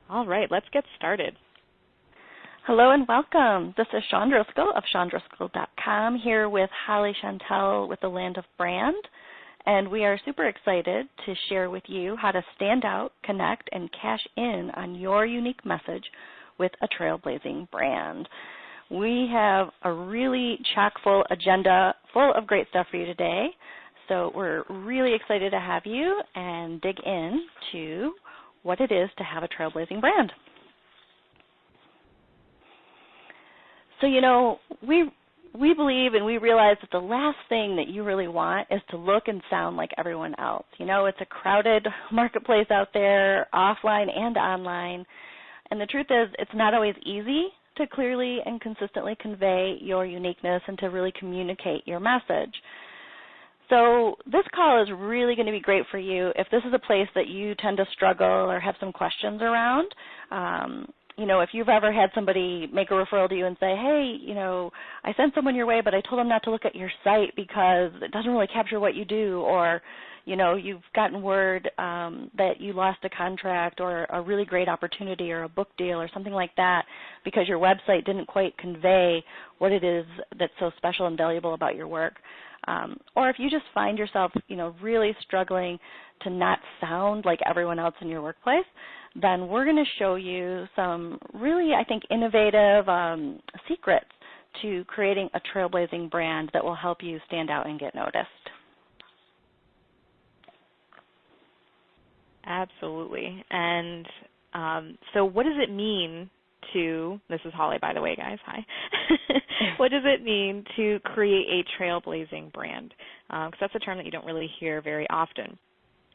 All right, let's get started. Hello and welcome. This is Shawn Driscoll of ShawnDriscoll.com here with Holly Chantal with the Land of Brand. And we are super excited to share with you how to stand out, connect, and cash in on your unique message with a trailblazing brand. We have a really chock-full agenda full of great stuff for you today. So we're really excited to have you and dig into what it is to have a trailblazing brand. So, we believe and we realize that the last thing that you really want is to look and sound like everyone else. It's a crowded marketplace out there, offline and online. And the truth is, it's not always easy to clearly and consistently convey your uniqueness and to really communicate your message. So this call is really going to be great for you if this is a place that you tend to struggle or have some questions around. If you've ever had somebody make a referral to you and say, hey, I sent someone your way, but I told them not to look at your site because it doesn't really capture what you do, or, you've gotten word that you lost a contract or a really great opportunity or a book deal or something like that because your website didn't quite convey what it is that's so special and valuable about your work. Or if you just find yourself, really struggling to not sound like everyone else in your workplace, then we're going to show you some really, I think, innovative secrets to creating a trailblazing brand that will help you stand out and get noticed. Absolutely. And so what does it mean to, this is Holly, by the way, guys, hi. What does it mean to create a trailblazing brand? Because that's a term that you don't really hear very often.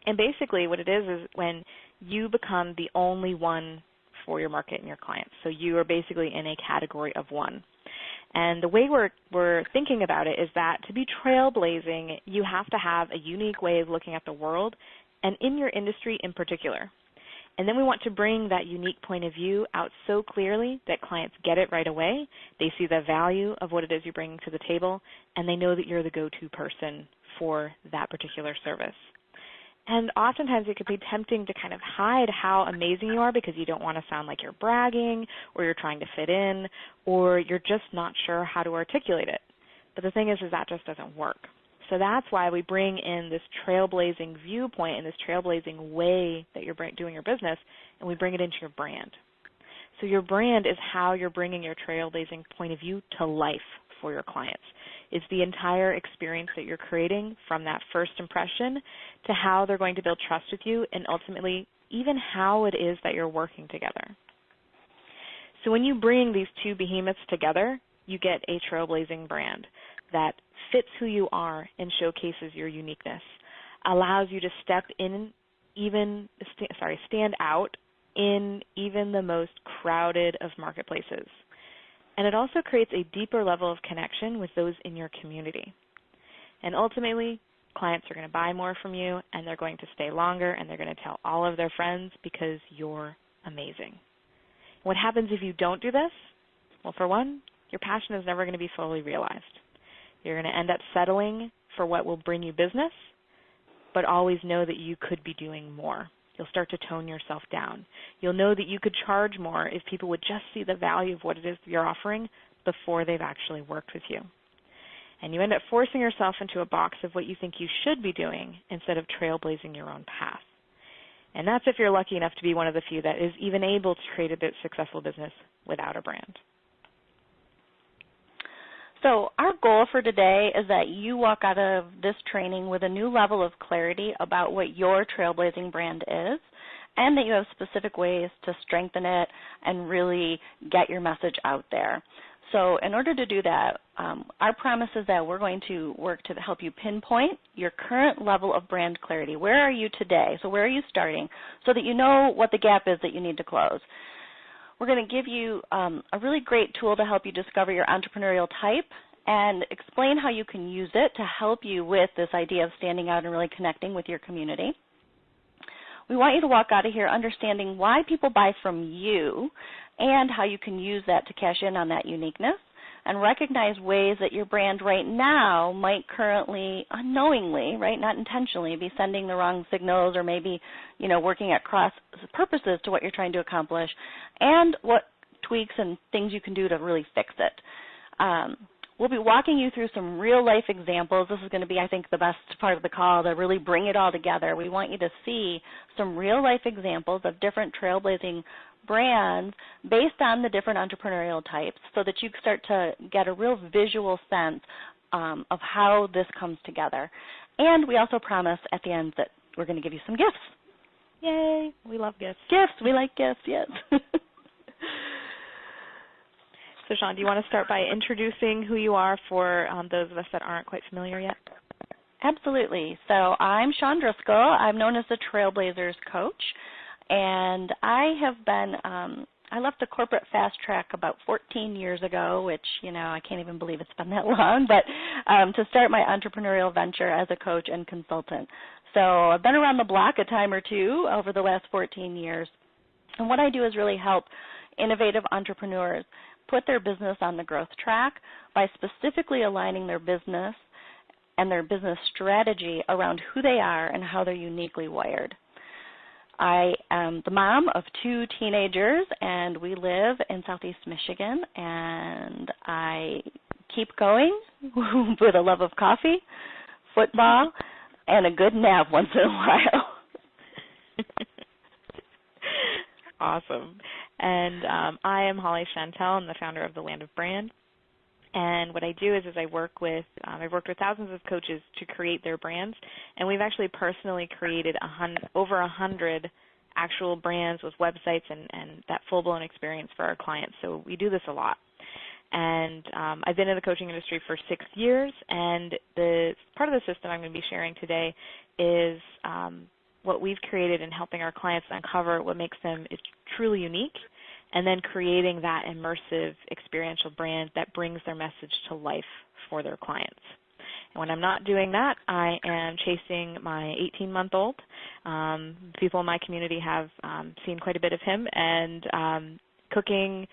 And basically what it is when you become the only one for your market and your clients. So you are basically in a category of one. And the way we're thinking about it is that to be trailblazing, you have to have a unique way of looking at the world and in your industry in particular. And then we want to bring that unique point of view out so clearly that clients get it right away. They see the value of what it is you're bringing to the table, and they know that you're the go-to person for that particular service. And oftentimes it could be tempting to kind of hide how amazing you are because you don't want to sound like you're bragging or you're trying to fit in or you're just not sure how to articulate it. But the thing is that just doesn't work. So that's why we bring in this trailblazing viewpoint and this trailblazing way that you're doing your business, and we bring it into your brand. So your brand is how you're bringing your trailblazing point of view to life for your clients. It's the entire experience that you're creating from that first impression to how they're going to build trust with you and ultimately even how it is that you're working together. So when you bring these two behemoths together, you get a trailblazing brand that fits who you are and showcases your uniqueness, allows you to stand out in even the most crowded of marketplaces. And it also creates a deeper level of connection with those in your community. And ultimately, clients are going to buy more from you, and they're going to stay longer, and they're going to tell all of their friends because you're amazing. What happens if you don't do this? Well, for one, your passion is never going to be fully realized. You're going to end up settling for what will bring you business, but always know that you could be doing more. You'll start to tone yourself down. You'll know that you could charge more if people would just see the value of what it is you're offering before they've actually worked with you. And you end up forcing yourself into a box of what you think you should be doing instead of trailblazing your own path. And that's if you're lucky enough to be one of the few that is even able to create a successful business without a brand. So our goal for today is that you walk out of this training with a new level of clarity about what your trailblazing brand is, and that you have specific ways to strengthen it and really get your message out there. So in order to do that, our promise is that we're going to work to help you pinpoint your current level of brand clarity. Where are you today? So where are you starting? So that you know what the gap is that you need to close. We're going to give you a really great tool to help you discover your entrepreneurial type and explain how you can use it to help you with this idea of standing out and really connecting with your community. We want you to walk out of here understanding why people buy from you and how you can use that to cash in on that uniqueness. and recognize ways that your brand right now might currently unknowingly, right, not intentionally, be sending the wrong signals or maybe, working at cross purposes to what you're trying to accomplish, and what tweaks and things you can do to really fix it. We'll be walking you through some real-life examples. This is going to be, I think, the best part of the call to really bring it all together. We want you to see some real-life examples of different trailblazing brands based on the different entrepreneurial types so that you start to get a real visual sense of how this comes together. And we also promise at the end that we're going to give you some gifts. Yay! We love gifts. Gifts. We like gifts, yes. So, Shawn, do you want to start by introducing who you are for those of us that aren't quite familiar yet? Absolutely. So I'm Shawn Driscoll. I'm known as the Trailblazers coach, and I have been I left the corporate fast track about 14 years ago, which, I can't even believe it's been that long, but to start my entrepreneurial venture as a coach and consultant. So I've been around the block a time or two over the last 14 years, and what I do is really help innovative entrepreneurs put their business on the growth track by specifically aligning their business and their business strategy around who they are and how they're uniquely wired. I am the mom of 2 teenagers, and we live in Southeast Michigan, and I keep going with a love of coffee, football, and a good nap once in a while. Awesome. And I am Chantal. I'm the founder of the Land of Brand. And what I do is I've worked with thousands of coaches to create their brands, and we've actually personally created over 100 actual brands with websites and that full-blown experience for our clients. So we do this a lot. And I've been in the coaching industry for 6 years, and the part of the system I'm going to be sharing today is what we've created in helping our clients uncover what makes them truly unique, and then creating that immersive experiential brand that brings their message to life for their clients. And when I'm not doing that, I am chasing my 18-month-old. People in my community have seen quite a bit of him, and cooking,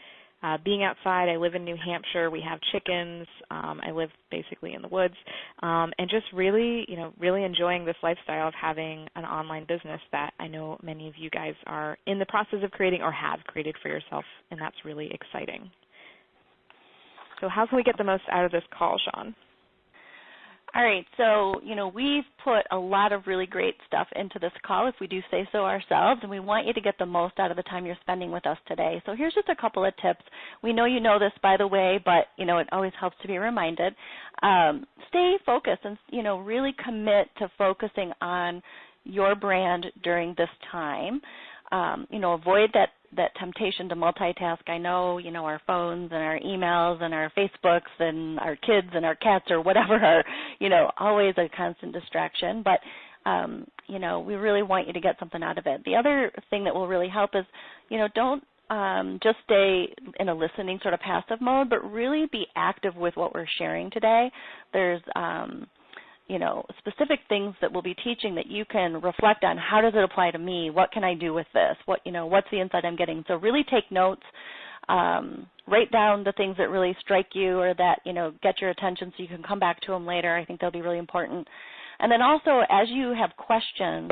being outside. I live in New Hampshire. We have chickens. I live basically in the woods, and just really enjoying this lifestyle of having an online business that I know many of you guys are in the process of creating or have created for yourself, and that's really exciting. So how can we get the most out of this call, Shawn? All right, so, we've put a lot of really great stuff into this call, if we do say so ourselves, and we want you to get the most out of the time you're spending with us today. So here's just a couple of tips. We know you know this, by the way, but, it always helps to be reminded. Stay focused and, really commit to focusing on your brand during this time. Avoid that temptation to multitask. I know, our phones and our emails and our Facebooks and our kids and our cats or whatever are, always a constant distraction. But, we really want you to get something out of it. The other thing that will really help is, don't just stay in a listening sort of passive mode, but really be active with what we're sharing today. There's specific things that we'll be teaching that you can reflect on. How does it apply to me? What can I do with this? What's the insight I'm getting? So really take notes. Write down the things that really strike you or that, get your attention so you can come back to them later. I think they'll be really important. And then also, as you have questions,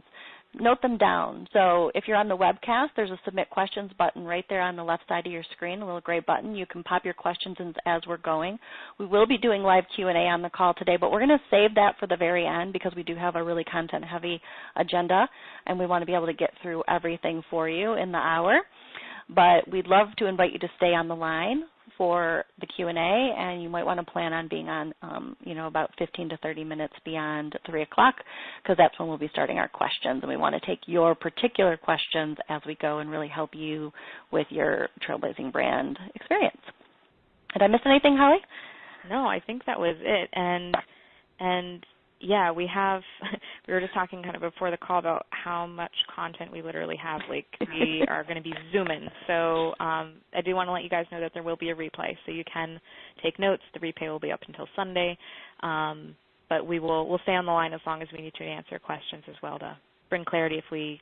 note them down. So if you're on the webcast, there's a Submit Questions button right there on the left side of your screen, a little gray button. You can pop your questions in as we're going. We will be doing live Q&A on the call today, but we're going to save that for the very end because we do have a really content-heavy agenda, and we want to be able to get through everything for you in the hour. But we'd love to invite you to stay on the line for the Q&A, and you might want to plan on being on, about 15 to 30 minutes beyond 3 o'clock, because that's when we'll be starting our questions, and we want to take your particular questions as we go and really help you with your Trailblazing brand experience. Did I miss anything, Holly? No, I think that was it. And yeah, we were just talking kind of before the call about how much content we literally have. Like, we are going to be zooming. So I do want to let you guys know that there will be a replay, so you can take notes. The replay will be up until Sunday, but we'll stay on the line as long as we need to answer questions as well to bring clarity if we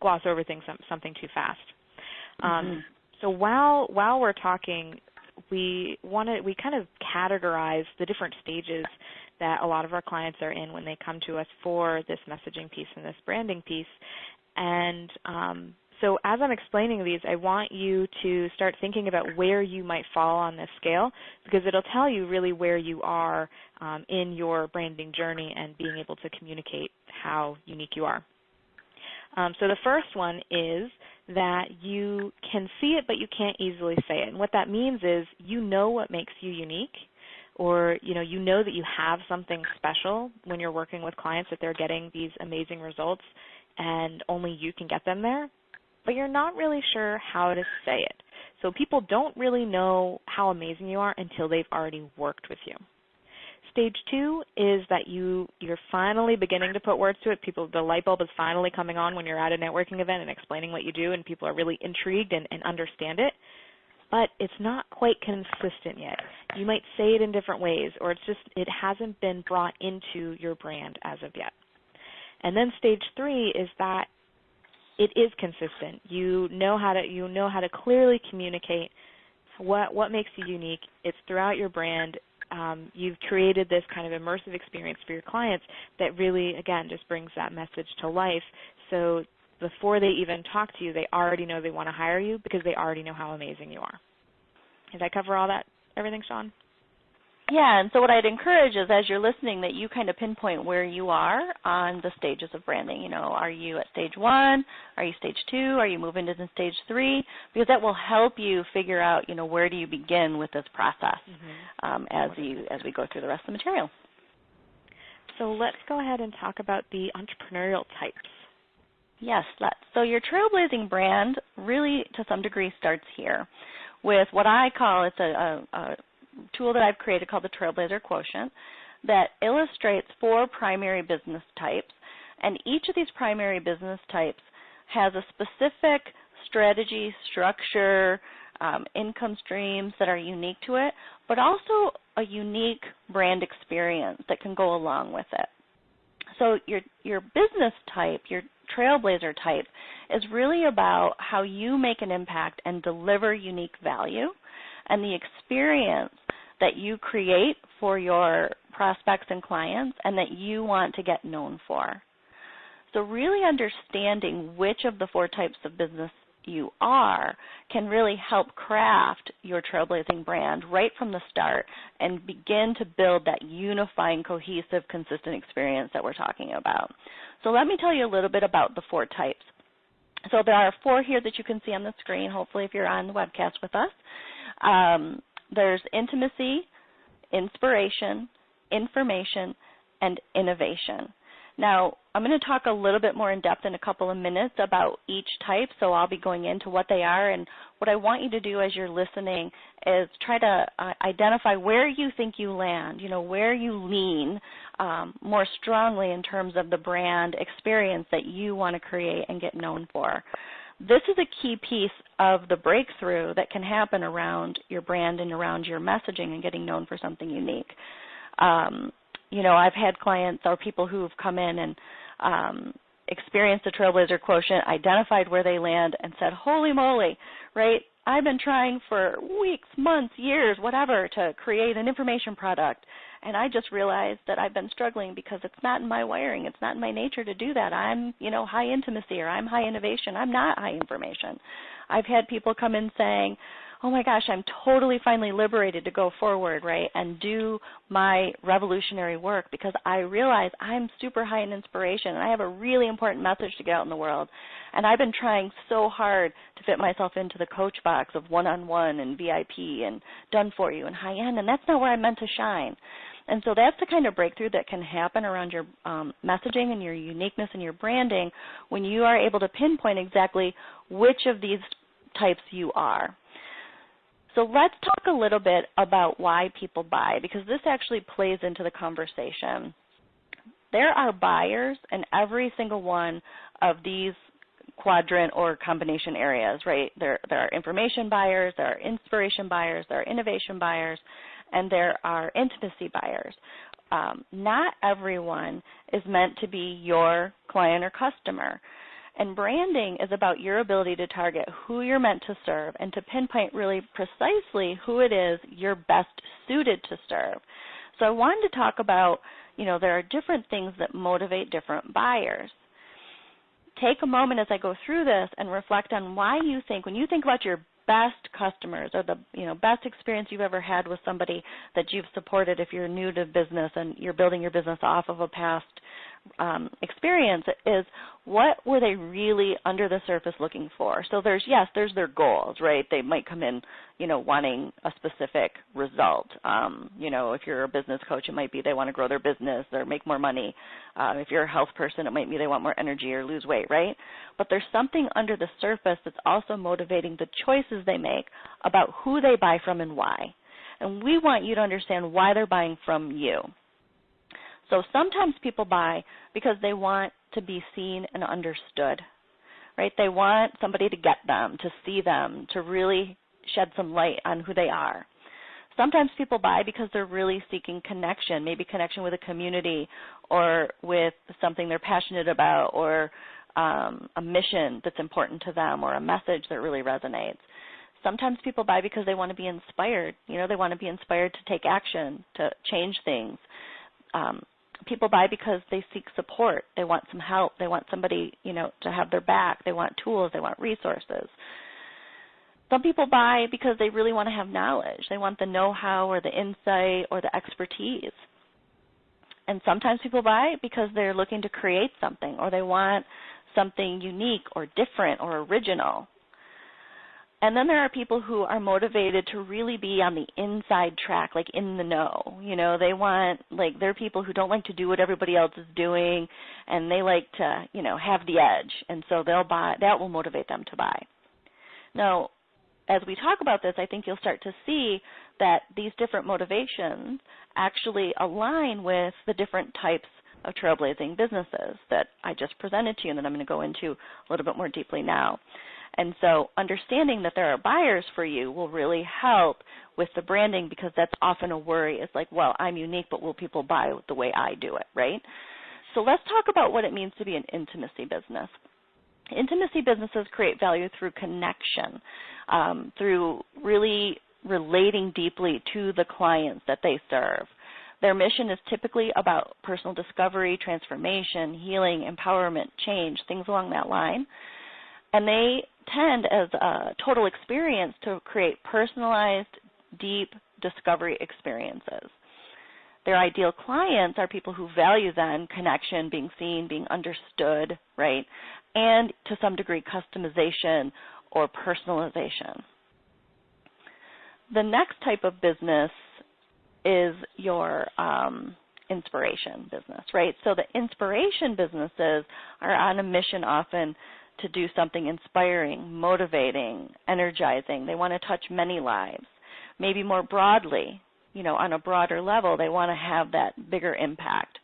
gloss over something too fast. So while we're talking, we kind of categorize the different stages that a lot of our clients are in when they come to us for this messaging piece and this branding piece. And so as I'm explaining these, I want you to start thinking about where you might fall on this scale, because it'll tell you really where you are in your branding journey and being able to communicate how unique you are. So the first one is that you can see it, but you can't easily say it. And what that means is you know what makes you unique, or you know that you have something special when you're working with clients, that they're getting these amazing results and only you can get them there, but you're not really sure how to say it. So people don't really know how amazing you are until they've already worked with you. Stage 2 is that you're finally beginning to put words to it. The light bulb is finally coming on when you're at a networking event and explaining what you do, and people are really intrigued and understand it. But it's not quite consistent yet. You might say it in different ways, or it hasn't been brought into your brand as of yet. And then stage 3 is that it is consistent. You know how to clearly communicate what makes you unique. It's throughout your brand. You've created this kind of immersive experience for your clients that really, again, just brings that message to life. So before they even talk to you, they already know they want to hire you because they already know how amazing you are. Did I cover everything, Shawn? Yeah, and so what I'd encourage is, as you're listening, that you kind of pinpoint where you are on the stages of branding. You know, are you at stage 1? Are you stage 2? Are you moving to stage 3? Because that will help you figure out, where do you begin with this process as we go through the rest of the material. So let's go ahead and talk about the entrepreneurial types. Yes, so your trailblazing brand really, to some degree, starts here with what I call, it's a tool that I've created called the Trailblazer Quotient that illustrates 4 primary business types, and each of these primary business types has a specific strategy, structure, income streams that are unique to it, but also a unique brand experience that can go along with it. So your business type, your Trailblazer type, is really about how you make an impact and deliver unique value, and the experience that you create for your prospects and clients and that you want to get known for. So really understanding which of the 4 types of business you are can really help craft your trailblazing brand right from the start and begin to build that unifying, cohesive, consistent experience that we're talking about. So let me tell you a little bit about the 4 types. So there are 4 here that you can see on the screen, hopefully, if you're on the webcast with us. There's intimacy, inspiration, information, and innovation. Now, I'm going to talk a little bit more in depth in a couple of minutes about each type, so I'll be going into what they are. And what I want you to do as you're listening is try to identify where you think you land, where you lean more strongly in terms of the brand experience that you want to create and get known for. This is a key piece of the breakthrough that can happen around your brand and around your messaging and getting known for something unique. I've had clients or people who have come in and experienced the Trailblazer Quotient, identified where they land, and said, holy moly, right? I've been trying for weeks, months, years, whatever, to create an information product. And I just realized that I've been struggling because it's not in my wiring. It's not in my nature to do that. I'm, high intimacy, or I'm high innovation. I'm not high information. I've had people come in saying, oh my gosh, I'm totally finally liberated to go forward, right, and do my revolutionary work because I realize I'm super high in inspiration and I have a really important message to get out in the world. And I've been trying so hard to fit myself into the coach box of one-on-one and VIP and done for you and high-end, and that's not where I'm meant to shine. And so that's the kind of breakthrough that can happen around your messaging and your uniqueness and your branding when you are able to pinpoint exactly which of these types you are. So let's talk a little bit about why people buy, because this actually plays into the conversation. There are buyers in every single one of these quadrant or combination areas, right? There are information buyers, there are inspiration buyers, there are innovation buyers, and there are intimacy buyers. Not everyone is meant to be your client or customer. And branding is about your ability to target who you're meant to serve and to pinpoint really precisely who it is you're best suited to serve. So I wanted to talk about, there are different things that motivate different buyers. Take a moment as I go through this and reflect on why you think, when you think about your best customers or the best experience you've ever had with somebody that you've supported if you're new to business and you're building your business off of a past experience, is what were they really under the surface looking for? So there's their goals, right? They might come in, wanting a specific result. If you're a business coach, it might be they want to grow their business or make more money. If you're a health person, it might be they want more energy or lose weight, right? But there's something under the surface that's also motivating the choices they make about who they buy from and why. And we want you to understand why they're buying from you. So sometimes people buy because they want to be seen and understood, right? They want somebody to get them, to see them, to really shed some light on who they are. Sometimes people buy because they're really seeking connection, maybe connection with a community or with something they're passionate about or a mission that's important to them or a message that really resonates. Sometimes people buy because they want to be inspired. They want to be inspired to take action, to change things. People buy because they seek support. They want some help. They want somebody, to have their back. They want tools. They want resources. Some people buy because they really want to have knowledge. They want the know-how or the insight or the expertise. And sometimes people buy because they're looking to create something or they want something unique or different or original. And then there are people who are motivated to really be on the inside track, like in the know. They want, they're people who don't like to do what everybody else is doing, and they like to, have the edge. And so they'll buy, that will motivate them to buy. Now, as we talk about this, I think you'll start to see that these different motivations actually align with the different types of trailblazing businesses that I just presented to you and that I'm going to go into a little bit more deeply now. And so understanding that there are buyers for you will really help with the branding, because that's often a worry. It's like, well, I'm unique, but will people buy the way I do it, right? So let's talk about what it means to be an intimacy business. Intimacy businesses create value through connection, through really relating deeply to the clients that they serve. Their mission is typically about personal discovery, transformation, healing, empowerment, change, things along that line. And they tend, as a total experience, to create personalized, deep discovery experiences. Their ideal clients are people who value then connection, being seen, being understood, right, and to some degree customization or personalization. The next type of business is your inspiration business, right? So the inspiration businesses are on a mission often to do something inspiring, motivating, energizing. They want to touch many lives. Maybe more broadly, on a broader level, they want to have that bigger impact.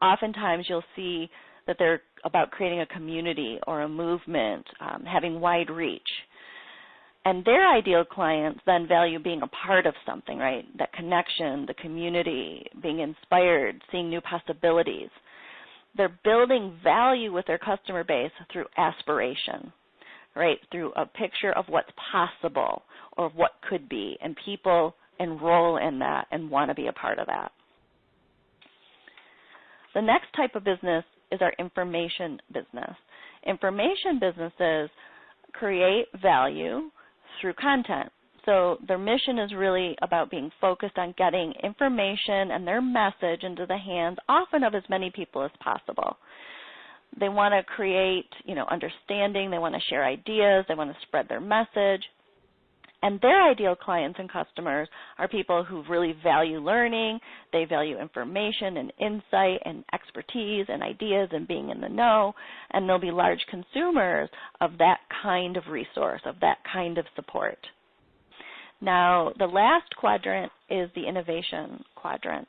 Oftentimes you'll see that they're about creating a community or a movement, having wide reach. And their ideal clients then value being a part of something, right? That connection, the community, being inspired, seeing new possibilities. They're building value with their customer base through aspiration, right? Through a picture of what's possible or what could be, and people enroll in that and want to be a part of that. The next type of business is our information business. Information businesses create value through content. So their mission is really about being focused on getting information and their message into the hands, often of as many people as possible. They want to create, understanding. They want to share ideas. They want to spread their message. And their ideal clients and customers are people who really value learning. They value information and insight and expertise and ideas and being in the know. And they'll be large consumers of that kind of resource, of that kind of support. Now, the last quadrant is the innovation quadrant.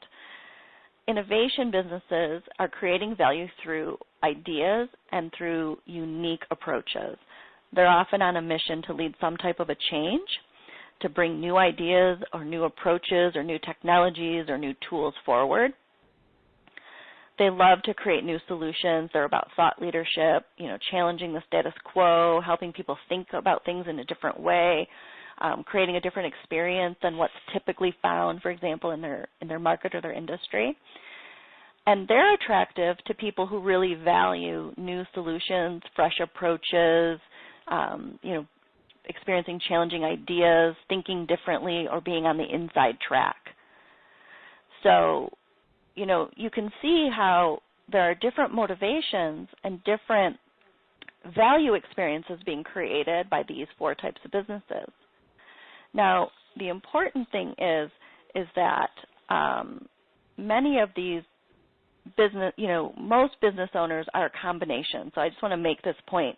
Innovation businesses are creating value through ideas and through unique approaches. They're often on a mission to lead some type of a change, to bring new ideas or new approaches or new technologies or new tools forward. They love to create new solutions. They're about thought leadership, challenging the status quo, helping people think about things in a different way, creating a different experience than what's typically found, for example, in their market or their industry. And they're attractive to people who really value new solutions, fresh approaches, experiencing challenging ideas, thinking differently, or being on the inside track. So, you can see how there are different motivations and different value experiences being created by these 4 types of businesses. Now, the important thing is that many of these most business owners are a combination. So I just want to make this point.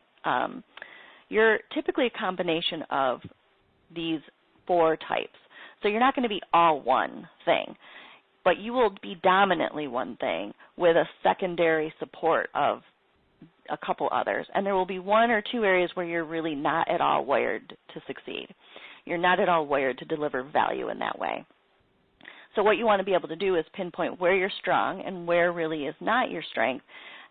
You're typically a combination of these 4 types. So you're not going to be all one thing, but you will be dominantly one thing with a secondary support of a couple others. And there will be 1 or 2 areas where you're really not at all wired to succeed. You're not at all wired to deliver value in that way. So what you want to be able to do is pinpoint where you're strong and where really is not your strength,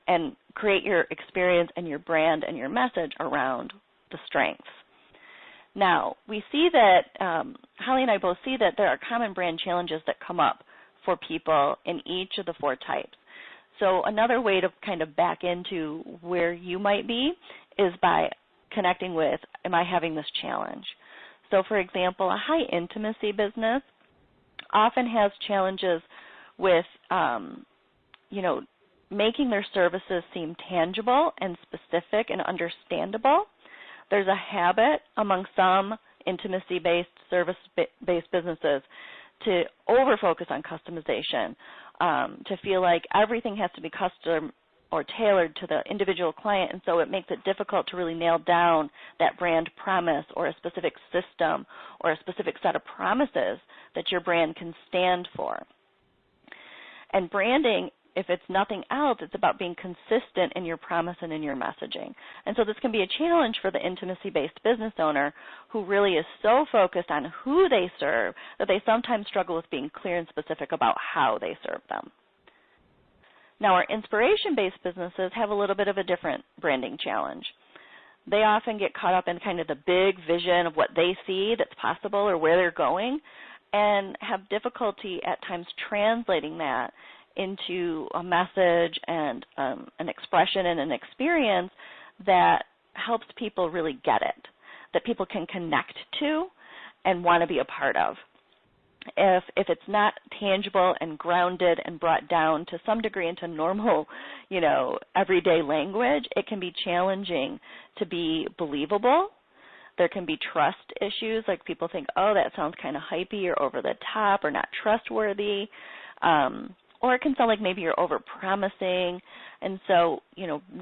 and create your experience and your brand and your message around the strengths. Now, we see that, Holly and I both see that there are common brand challenges that come up for people in each of the 4 types. So another way to kind of back into where you might be is by connecting with, am I having this challenge? So, for example, a high intimacy business often has challenges with, making their services seem tangible and specific and understandable. There's a habit among some intimacy-based, service-based businesses to over-focus on customization, to feel like everything has to be custom or tailored to the individual client, and so it makes it difficult to really nail down that brand promise or a specific system or a specific set of promises that your brand can stand for. And branding, if it's nothing else, it's about being consistent in your promise and in your messaging. And so this can be a challenge for the intimacy-based business owner who really is so focused on who they serve that they sometimes struggle with being clear and specific about how they serve them. Now, our inspiration-based businesses have a little bit of a different branding challenge. They often get caught up in kind of the big vision of what they see that's possible or where they're going, and have difficulty at times translating that into a message and an expression and an experience that helps people really get it, that people can connect to and want to be a part of. If it's not tangible and grounded and brought down to some degree into normal, everyday language, it can be challenging to be believable. There can be trust issues, like people think, oh, that sounds kind of hypey or over the top or not trustworthy. Or it can sound like maybe you're over-promising. And so,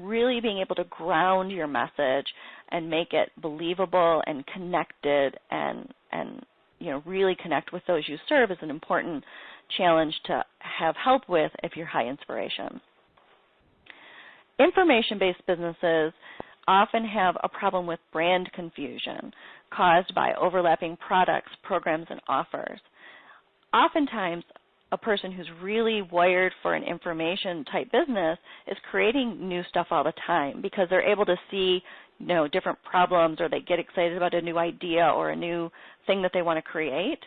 really being able to ground your message and make it believable and connected and really connect with those you serve is an important challenge to have help with if you're high inspiration. Information-based businesses often have a problem with brand confusion caused by overlapping products, programs, and offers. Oftentimes, a person who's really wired for an information-type business is creating new stuff all the time because they're able to see, different problems, or they get excited about a new idea or a new thing that they want to create.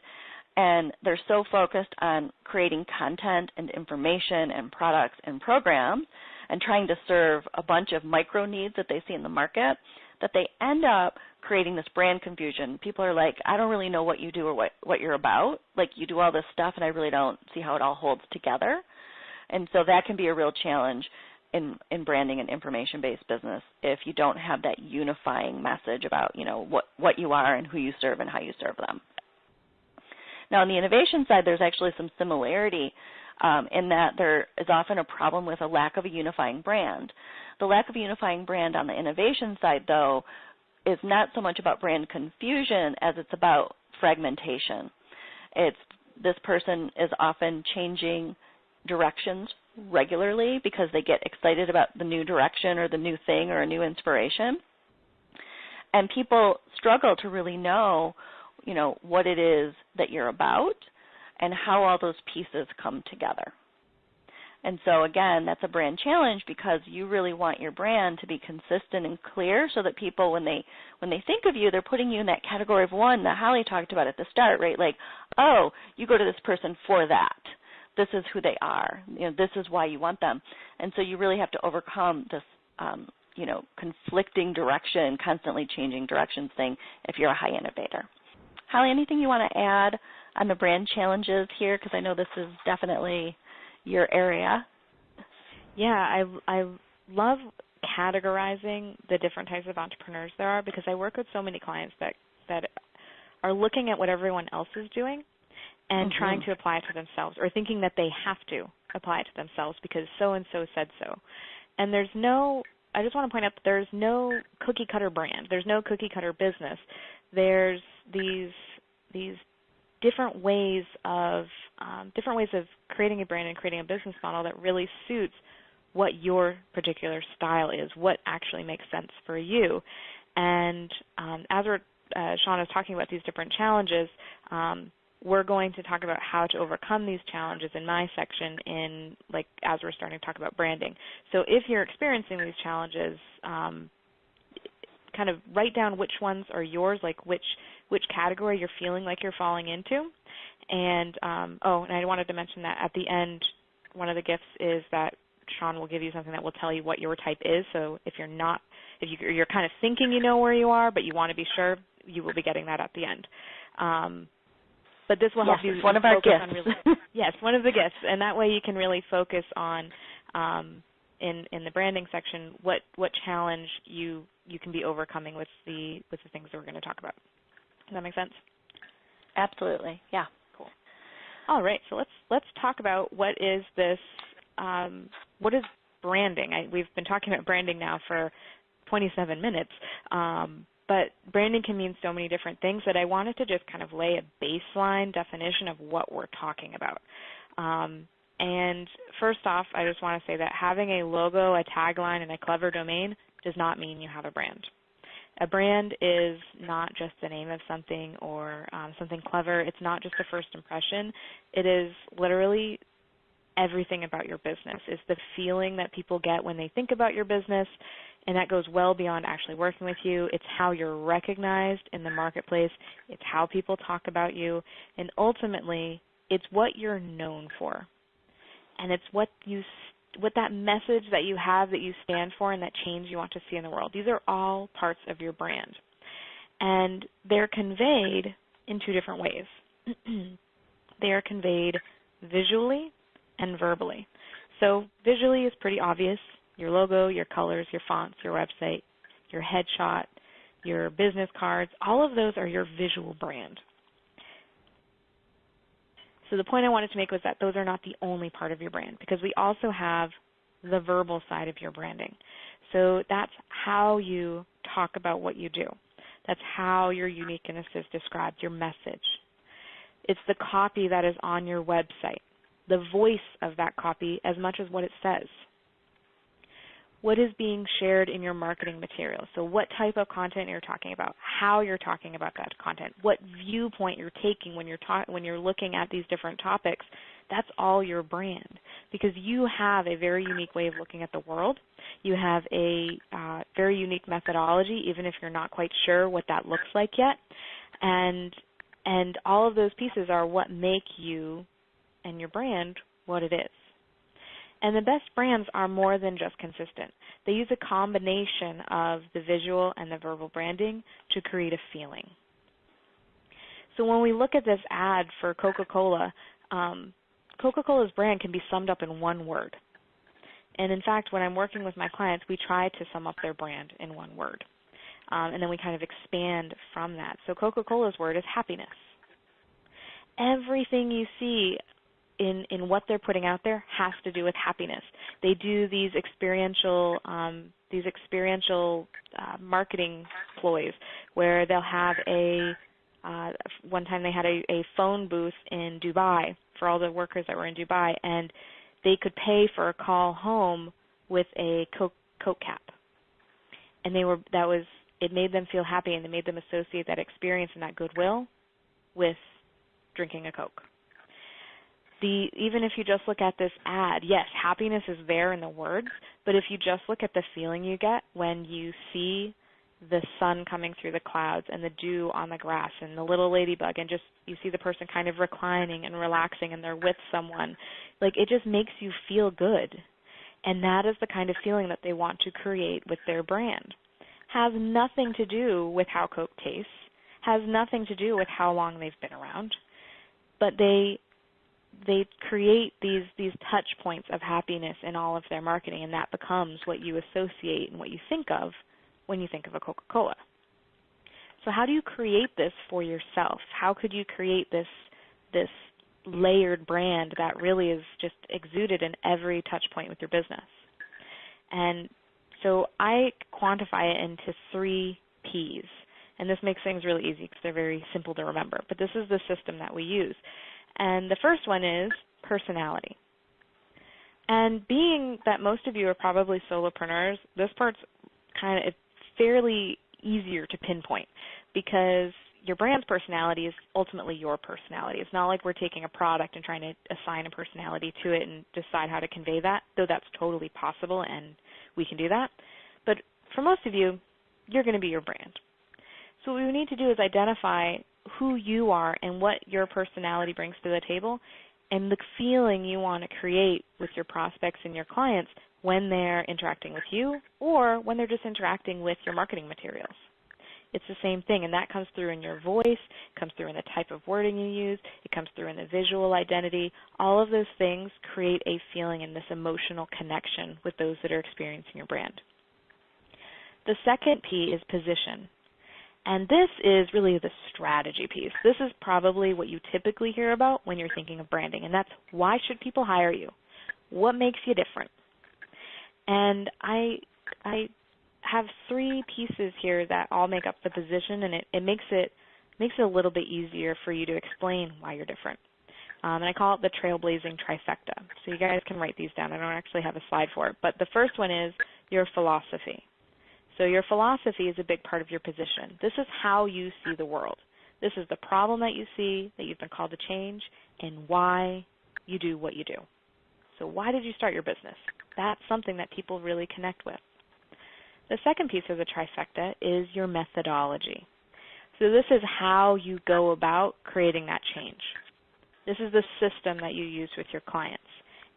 And they're so focused on creating content and information and products and programs and trying to serve a bunch of micro needs that they see in the market that they end up creating this brand confusion. People are like, I don't really know what you do or what you're about. Like, you do all this stuff and I really don't see how it all holds together. And so that can be a real challenge in branding an information-based business if you don't have that unifying message about, what you are and who you serve and how you serve them. Now, on the innovation side, there's actually some similarity in that there is often a problem with a lack of a unifying brand. The lack of a unifying brand on the innovation side, though, is not so much about brand confusion as it's about fragmentation. This person is often changing directions regularly because they get excited about the new direction or the new thing or a new inspiration. And people struggle to really know, what it is that you're about and how all those pieces come together. And so again, that's a brand challenge because you really want your brand to be consistent and clear so that people, when they think of you, they're putting you in that category of one that Holly talked about at the start, right? Like, oh, you go to this person for that. This is who they are. This is why you want them. And so you really have to overcome this, conflicting direction, constantly changing directions thing if you're a high innovator. Holly, anything you want to add on the brand challenges here? Because I know this is definitely your area. Yeah, I love categorizing the different types of entrepreneurs there are, because I work with so many clients that are looking at what everyone else is doing and trying to apply it to themselves, or thinking that they have to apply it to themselves because so-and-so said so. And I just want to point out that there's no cookie-cutter brand. There's no cookie-cutter business. There's these different ways of creating a brand and creating a business model that really suits what your particular style is, what actually makes sense for you. And as Shawn is talking about these different challenges, we're going to talk about how to overcome these challenges in my section as we're starting to talk about branding. So if you're experiencing these challenges, kind of write down which ones are yours, like which category you're feeling like you're falling into. And and I wanted to mention that at the end, one of the gifts is that Shawn will give you something that will tell you what your type is. So if you're kind of thinking you know where you are, but you want to be sure, you will be getting that at the end. But this will help you. It's one of our gifts. Yes, one of the gifts, and that way you can really focus on in the branding section what challenge you can be overcoming with the things that we're going to talk about. Does that make sense? Absolutely. Yeah. Cool. All right. So let's talk about what is this. What is branding? We've been talking about branding now for 27 minutes. But branding can mean so many different things that I wanted to just kind of lay a baseline definition of what we're talking about. And first off, I just want to say that having a logo, a tagline, and a clever domain does not mean you have a brand. A brand is not just the name of something or something clever. It's not just a first impression. It is literally everything about your business. It's the feeling that people get when they think about your business, and that goes well beyond actually working with you. It's how you're recognized in the marketplace. It's how people talk about you, and ultimately, it's what you're known for, and it's what that message that you have that you stand for and that change you want to see in the world. These are all parts of your brand, and they're conveyed in two different ways. They are conveyed visually and verbally. So visually is pretty obvious. Your logo, your colors, your fonts, your website, your headshot, your business cards, all of those are your visual brand. So the point I wanted to make was that those are not the only part of your brand, because we also have the verbal side of your branding. So that's how you talk about what you do. That's how your uniqueness is described, your message. It's the copy that is on your website, the voice of that copy as much as what it says. What is being shared in your marketing material? So what type of content you're talking about, how you're talking about that content, what viewpoint you're taking when you're looking at these different topics, that's all your brand, because you have a very unique way of looking at the world. You have a very unique methodology, even if you're not quite sure what that looks like yet. And all of those pieces are what make you and your brand what it is. And the best brands are more than just consistent. They use a combination of the visual and the verbal branding to create a feeling. So when we look at this ad for Coca-Cola, Coca-Cola's brand can be summed up in one word. And in fact, when I'm working with my clients, we try to sum up their brand in one word. And then we kind of expand from that. So Coca-Cola's word is happiness. Everything you see in what they're putting out there has to do with happiness. They do these experiential marketing ploys where they'll have one time they had a phone booth in Dubai for all the workers that were in Dubai, and they could pay for a call home with a Coke cap. And it made them feel happy, and it made them associate that experience and that goodwill with drinking a Coke. even if you just look at this ad, yes, happiness is there in the words, but if you just look at the feeling you get when you see the sun coming through the clouds and the dew on the grass and the little ladybug, and just you see the person kind of reclining and relaxing and they're with someone, like it just makes you feel good. And that is the kind of feeling that they want to create with their brand. Has nothing to do with how Coke tastes, has nothing to do with how long they've been around, but they create these touch points of happiness in all of their marketing, and that becomes what you associate and what you think of when you think of a Coca-Cola. So how do you create this for yourself? How could you create this layered brand that really is just exuded in every touch point with your business? And so I quantify it into 3 Ps, and this makes things really easy because they're very simple to remember, but this is the system that we use. And the first one is personality. And being that most of you are probably solopreneurs, this part's kind of fairly easier to pinpoint because your brand's personality is ultimately your personality. It's not like we're taking a product and trying to assign a personality to it and decide how to convey that, though that's totally possible and we can do that. But for most of you, you're going to be your brand. So what we need to do is identify who you are and what your personality brings to the table and the feeling you want to create with your prospects and your clients when they're interacting with you or when they're just interacting with your marketing materials. It's the same thing, and that comes through in your voice, it comes through in the type of wording you use, it comes through in the visual identity. All of those things create a feeling and this emotional connection with those that are experiencing your brand. The second P is position. And this is really the strategy piece. This is probably what you typically hear about when you're thinking of branding, and that's why should people hire you? What makes you different? And I have 3 pieces here that all make up the position, and it makes it a little bit easier for you to explain why you're different. And I call it the Trailblazing trifecta. So you guys can write these down. I don't actually have a slide for it, but the first one is your philosophy. So your philosophy is a big part of your position. This is how you see the world. This is the problem that you see, that you've been called to change, and why you do what you do. So why did you start your business? That's something that people really connect with. The second piece of the trifecta is your methodology. So this is how you go about creating that change. This is the system that you use with your clients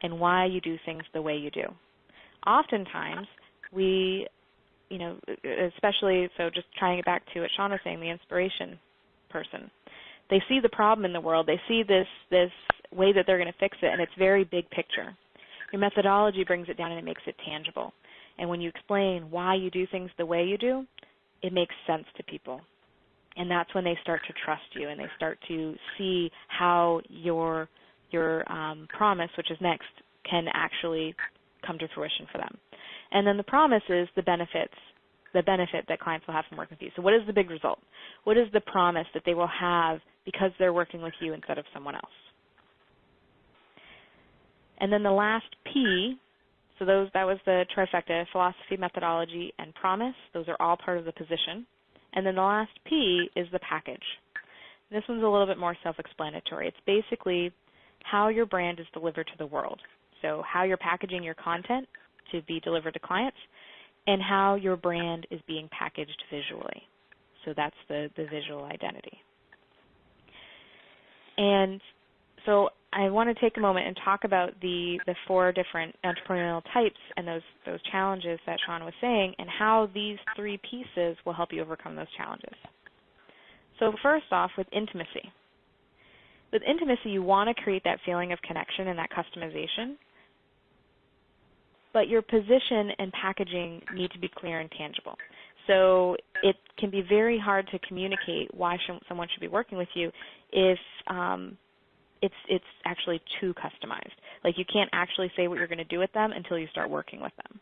and why you do things the way you do. Oftentimes, especially, so just trying it back to what Shawn was saying, the inspiration person. They see the problem in the world. They see this way that they're going to fix it, and it's very big picture. Your methodology brings it down and it makes it tangible. And when you explain why you do things the way you do, it makes sense to people. And that's when they start to trust you and they start to see how your promise, which is next, can actually come to fruition for them. And then the promise is the benefit that clients will have from working with you. So what is the big result? What is the promise that they will have because they're working with you instead of someone else? And then the last P, so that was the trifecta, philosophy, methodology, and promise. Those are all part of the position. And then the last P is the package. This one's a little bit more self-explanatory. It's basically how your brand is delivered to the world. So how you're packaging your content to be delivered to clients, and how your brand is being packaged visually. So that's the visual identity. And so I want to take a moment and talk about the 4 different entrepreneurial types and those challenges that Shawn was saying, and how these 3 pieces will help you overcome those challenges. So first off, with intimacy. With intimacy, you want to create that feeling of connection and that customization, but your position and packaging need to be clear and tangible. So it can be very hard to communicate why someone should be working with you if it's actually too customized. Like you can't actually say what you're going to do with them until you start working with them.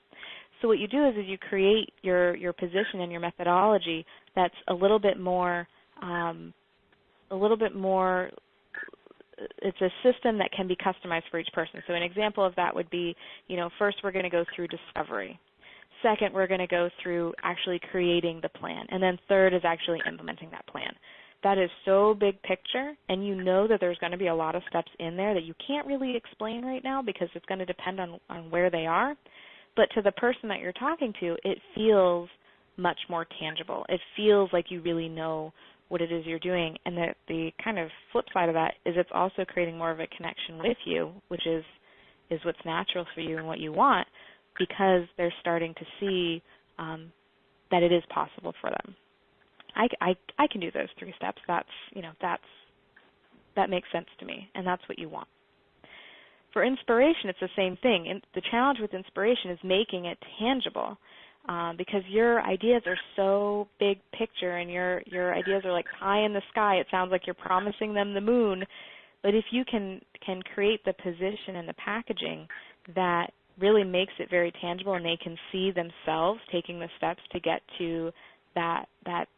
So what you do is you create your position and your methodology that's a little bit more it's a system that can be customized for each person. So an example of that would be, first we're going to go through discovery. Second, we're going to go through actually creating the plan. And then third is actually implementing that plan. that is so big picture, and you know that there's going to be a lot of steps in there that you can't really explain right now because it's going to depend on where they are. But to the person that you're talking to, it feels much more tangible. It feels like you really know what it is you're doing. And the kind of flip side of that is it's also creating more of a connection with you, which is what's natural for you and what you want, because they're starting to see that it is possible for them. I can do those 3 steps. That makes sense to me, and that's what you want. For inspiration, it's the same thing. And the challenge with inspiration is making it tangible, because your ideas are so big picture, and your ideas are like high in the sky. It sounds like you're promising them the moon. But if you can create the position and the packaging that really makes it very tangible, and they can see themselves taking the steps to get to that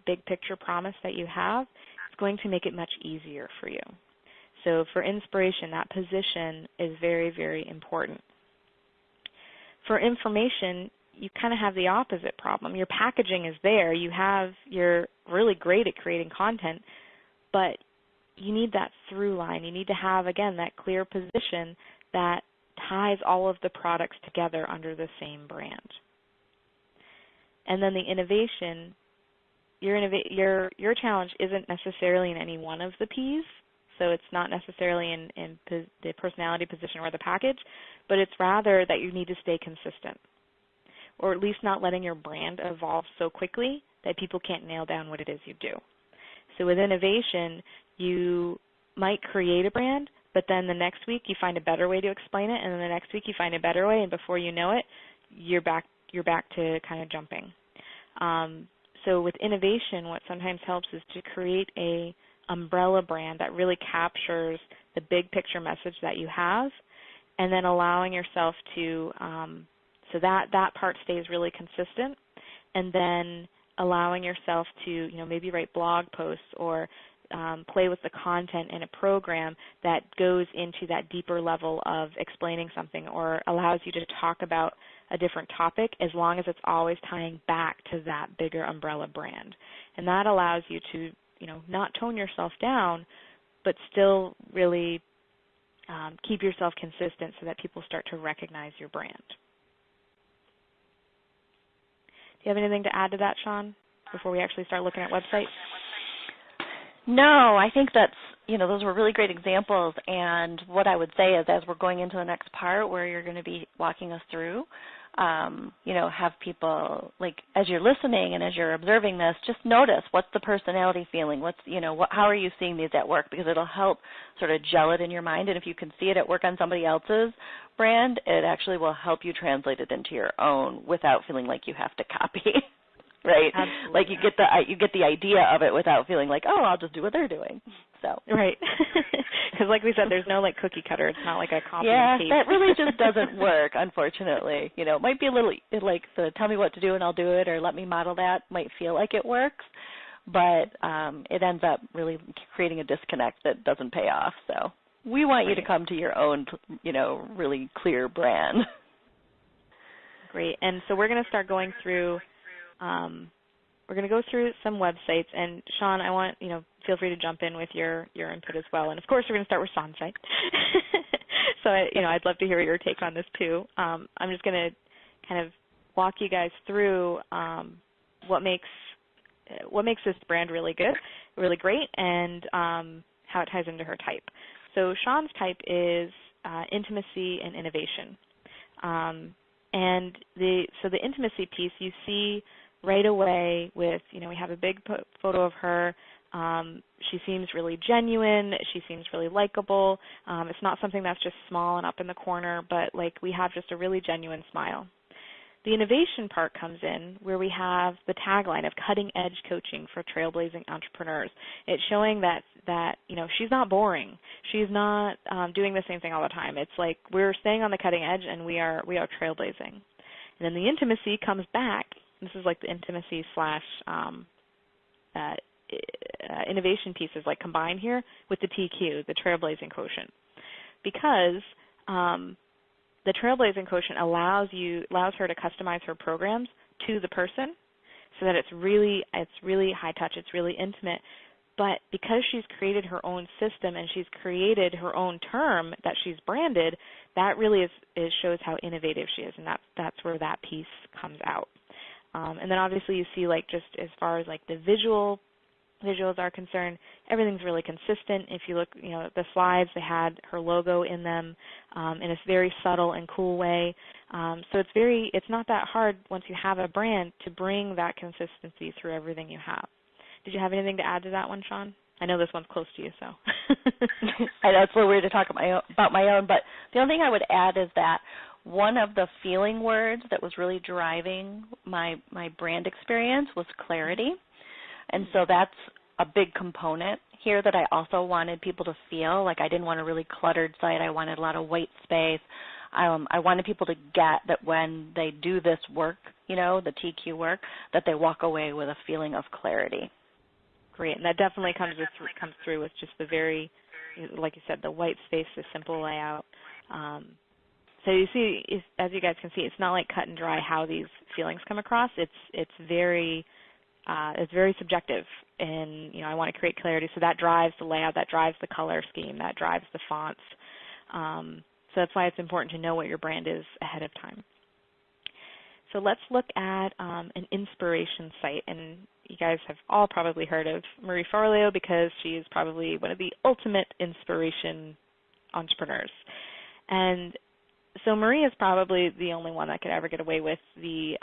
big picture promise that you have, it's going to make it much easier for you. So for inspiration, that position is very, very important. For information, you kind of have the opposite problem. Your packaging is there. You're really great at creating content, but you need that through line. You need to have, again, that clear position that ties all of the products together under the same brand. And then the innovation, your challenge isn't necessarily in any one of the P's. So it's not necessarily in the personality, position, or the package, but it's rather that you need to stay consistent, or at least not letting your brand evolve so quickly that people can't nail down what it is you do. So with innovation, you might create a brand, but then the next week you find a better way to explain it, and then the next week you find a better way, and before you know it, you're back to kind of jumping. So with innovation, what sometimes helps is to create a umbrella brand that really captures the big picture message that you have, and then allowing yourself to, so that part stays really consistent, and then allowing yourself to, maybe write blog posts or play with the content in a program that goes into that deeper level of explaining something, or allows you to talk about a different topic, as long as it's always tying back to that bigger umbrella brand. And that allows you to not tone yourself down, but still really keep yourself consistent so that people start to recognize your brand. Do you have anything to add to that, Shawn, before we actually start looking at websites? No, I think that's, those were really great examples. And what I would say is, as we're going into the next part where you're going to be walking us through, have people, like, as you're listening and as you're observing this, just notice what's the personality feeling, how are you seeing these at work, because it'll help sort of gel it in your mind. And if you can see it at work on somebody else's brand, it actually will help you translate it into your own without feeling like you have to copy. Right? Absolutely. Like you get the idea of it without feeling like, oh, I'll just do what they're doing. So right, because like we said, there's no like cookie cutter. It's not like a copy and paste. Yeah, that really just doesn't work, unfortunately. It might be a little like the tell me what to do and I'll do it, or let me model that might feel like it works, but it ends up really creating a disconnect that doesn't pay off. So we want you to come to your own, really clear brand. Great, and so we're going to start going through. We're going to go through some websites, and Shawn, I want, feel free to jump in with your input as well. And of course, we're going to start with Shawn's site. So, I'd love to hear your take on this too. I'm just going to kind of walk you guys through what makes this brand really good, really great, and how it ties into her type. So Shawn's type is intimacy and innovation. And the intimacy piece you see right away with, we have a big photo of her. She seems really genuine. She seems really likable. It's not something that's just small and up in the corner, but like we have just a really genuine smile. The innovation part comes in where we have the tagline of cutting-edge coaching for trailblazing entrepreneurs. It's showing that she's not boring. She's not doing the same thing all the time. It's like we're staying on the cutting edge, and we are trailblazing. And then the intimacy comes back. This is like the intimacy slash innovation pieces like combined here with the TQ, the trailblazing quotient, because the trailblazing quotient allows her to customize her programs to the person, so that it's really high touch, it's really intimate, But because she's created her own system and she's created her own term that she's branded, that really shows how innovative she is, and that's where that piece comes out. And then obviously you see, like, just as far as like the visuals are concerned, everything's really consistent. If you look, at the slides, they had her logo in them in a very subtle and cool way. So it's not that hard once you have a brand to bring that consistency through everything you have. Did you have anything to add to that one, Shawn? I know this one's close to you, so. I know it's a little weird to talk about my own, but the only thing I would add is that one of the feeling words that was really driving my brand experience was clarity. And so that's a big component here that I also wanted people to feel. Like, I didn't want a really cluttered site. I wanted a lot of white space. I wanted people to get that when they do this work, the TQ work, that they walk away with a feeling of clarity. Great, and that definitely comes through with just the very, like you said, the white space, the simple layout. So you see, as you guys can see, it's not like cut and dry how these feelings come across. It's very subjective, and I want to create clarity, so that drives the layout, that drives the color scheme, that drives the fonts. So that's why it's important to know what your brand is ahead of time. So let's look at an inspiration site, and you guys have all probably heard of Marie Forleo because she is probably one of the ultimate inspiration entrepreneurs. And so Marie is probably the only one that could ever get away with the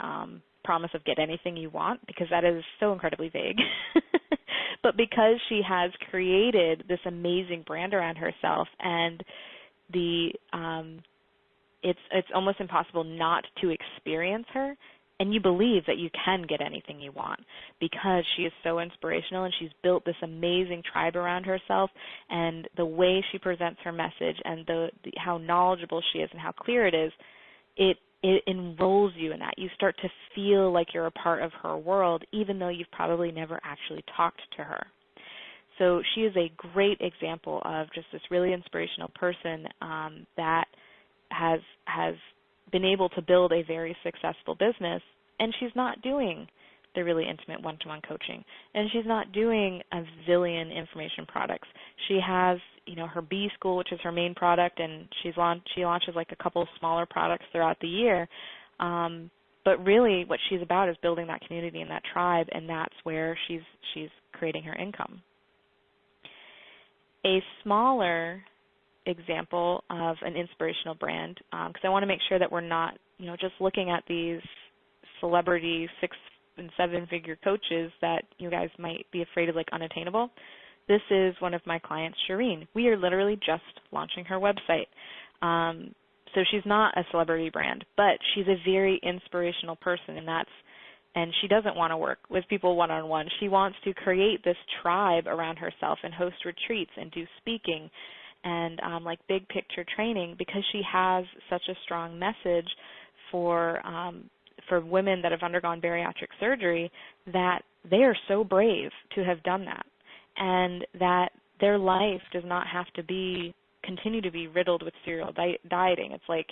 promise of get anything you want, because that is so incredibly vague. But because she has created this amazing brand around herself, and it's almost impossible not to experience her, and you believe that you can get anything you want because she is so inspirational, and she's built this amazing tribe around herself, and the way she presents her message and how knowledgeable she is and how clear it is, it enrolls you in that. You start to feel like you're a part of her world, even though you've probably never actually talked to her. So she is a great example of just this really inspirational person that has been able to build a very successful business, and she's not doing the really intimate one-to-one coaching, and she's not doing a zillion information products. She has, her B School, which is her main product, and she launches like a couple of smaller products throughout the year. But really, what she's about is building that community and that tribe, and that's where she's creating her income. A smaller example of an inspirational brand, because I want to make sure that we're not, just looking at these celebrity 6- and 7-figure coaches that you guys might be afraid of, like unattainable. This is one of my clients, Shireen. We are literally just launching her website. So she's not a celebrity brand, but she's a very inspirational person, and she doesn't want to work with people one-on-one. She wants to create this tribe around herself and host retreats and do speaking and like big picture training, because she has such a strong message for women that have undergone bariatric surgery, that they are so brave to have done that, and that their life does not have to continue to be riddled with serial dieting. It's like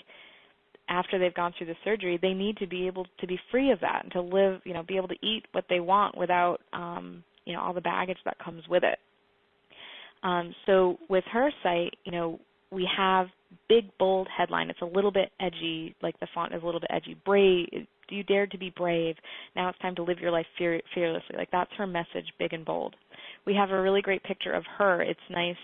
after they've gone through the surgery, they need to be able to be free of that and to live, be able to eat what they want without, all the baggage that comes with it. So with her site, we have big, bold headline. It's a little bit edgy, like the font is a little bit edgy. Brave, you dared to be brave. Now it's time to live your life fearlessly. Like, that's her message, big and bold. We have a really great picture of her. It's nice.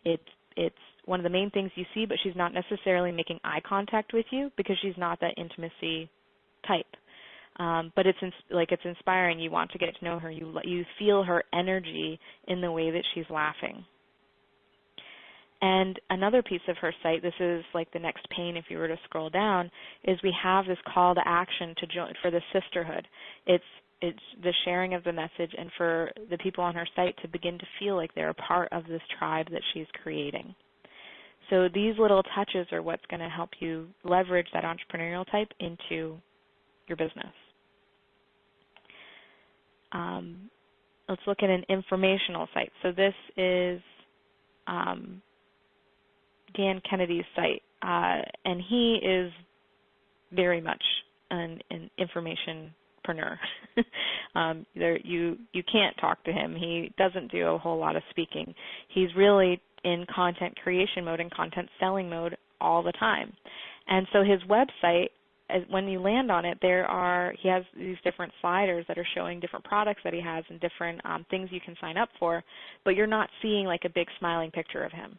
It's one of the main things you see, but she's not necessarily making eye contact with you because she's not that intimacy type. But it's inspiring. You want to get to know her. You feel her energy in the way that she's laughing. And another piece of her site, this is like the next pane if you were to scroll down, is we have this call to action to join for the sisterhood. It's the sharing of the message, and for the people on her site to begin to feel like they're a part of this tribe that she's creating. So these little touches are what's going to help you leverage that entrepreneurial type into your business. Let's look at an informational site. So this is Dan Kennedy's site, and he is very much an informationpreneur. You can't talk to him. He doesn't do a whole lot of speaking. He's really in content creation mode and content selling mode all the time. And so his website, when you land on it, he has these different sliders that are showing different products that he has and different things you can sign up for, but you're not seeing like a big smiling picture of him.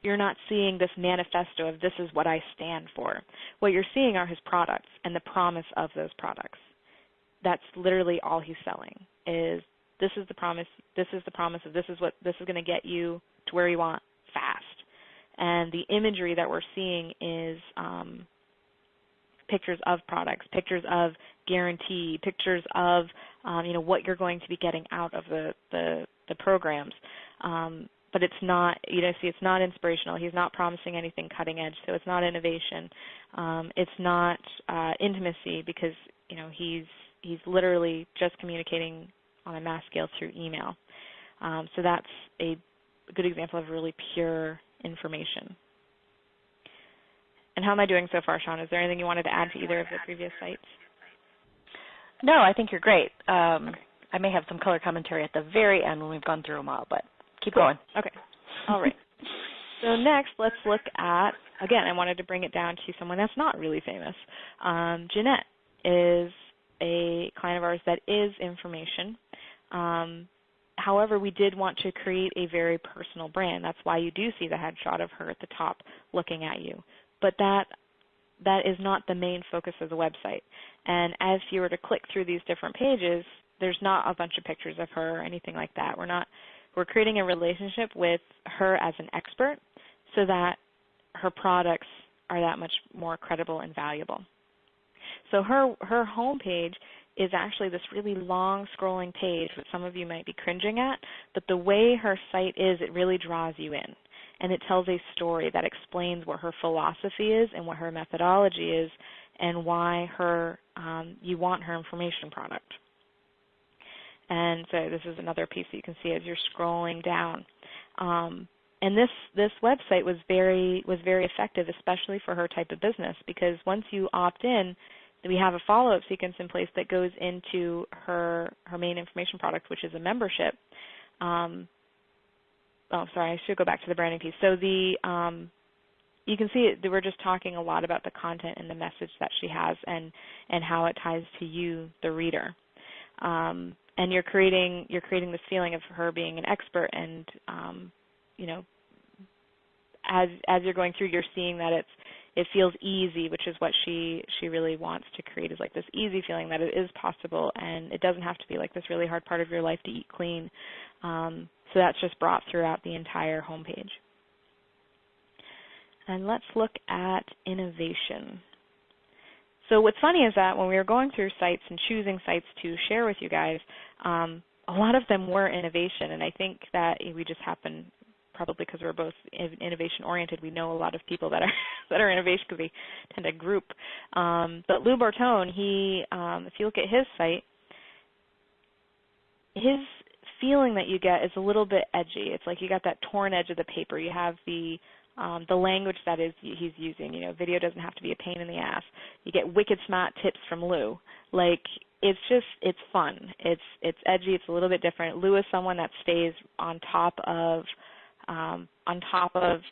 You're not seeing this manifesto of this is what I stand for. What you're seeing are his products and the promise of those products. That's literally all he's selling is this is the promise of this is going to get you to where you want fast. And the imagery that we're seeing is pictures of products, pictures of guarantee, pictures of what you're going to be getting out of the programs. But it's not, it's not inspirational. He's not promising anything cutting edge, so it's not innovation. It's not intimacy because he's literally just communicating on a mass scale through email. So that's a good example of really pure information. And how am I doing so far, Shawn? Is there anything you wanted to add to either of the previous sites? No, I think you're great. I may have some color commentary at the very end when we've gone through them all, but keep going. Okay. All right. So next, let's look at, again, I wanted to bring it down to someone that's not really famous. Jeanette is a client of ours that is information. However, we did want to create a very personal brand. That's why you do see the headshot of her at the top looking at you. But that is not the main focus of the website. And as you were to click through these different pages, there's not a bunch of pictures of her or anything like that. We're creating a relationship with her as an expert so that her products are that much more credible and valuable. So her homepage is actually this really long scrolling page that some of you might be cringing at, but the way her site is, it really draws you in. And it tells a story that explains what her philosophy is and what her methodology is and why you want her information product. And so this is another piece that you can see as you're scrolling down. And this website was very effective, especially for her type of business, because once you opt in, we have a follow-up sequence in place that goes into her main information product, which is a membership. I should go back to the branding piece. So you can see we're just talking a lot about the content and the message that she has and how it ties to you, the reader. And you're creating this feeling of her being an expert, and as you're going through, you're seeing that it feels easy, which is what she really wants to create, is like this easy feeling that it is possible, and it doesn't have to be like this really hard part of your life to eat clean. So that's just brought throughout the entire homepage. And let's look at innovation. So what's funny is that when we were going through sites and choosing sites to share with you guys, a lot of them were innovation, and I think that we just happen, probably because we're both innovation-oriented, we know a lot of people that are innovation because we tend to group. But Lou Bartone, if you look at his site, his feeling that you get is a little bit edgy. It's like you got that torn edge of the paper. You have the language that he's using. Video doesn't have to be a pain in the ass. You get wicked smart tips from Lou. Like, it's fun. It's edgy. It's a little bit different. Lou is someone that stays on top of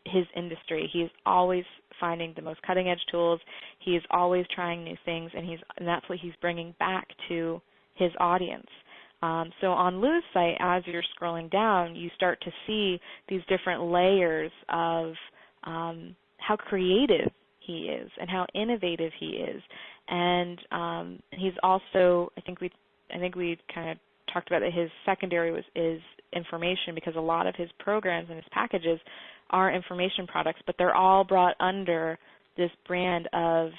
his industry. He's always finding the most cutting edge tools. He's always trying new things, and that's what he's bringing back to his audience. So on Lou's site, as you're scrolling down, you start to see these different layers of how creative he is and how innovative he is. And he's also, I think we kind of talked about that his secondary is information, because a lot of his programs and his packages are information products, but they're all brought under this brand of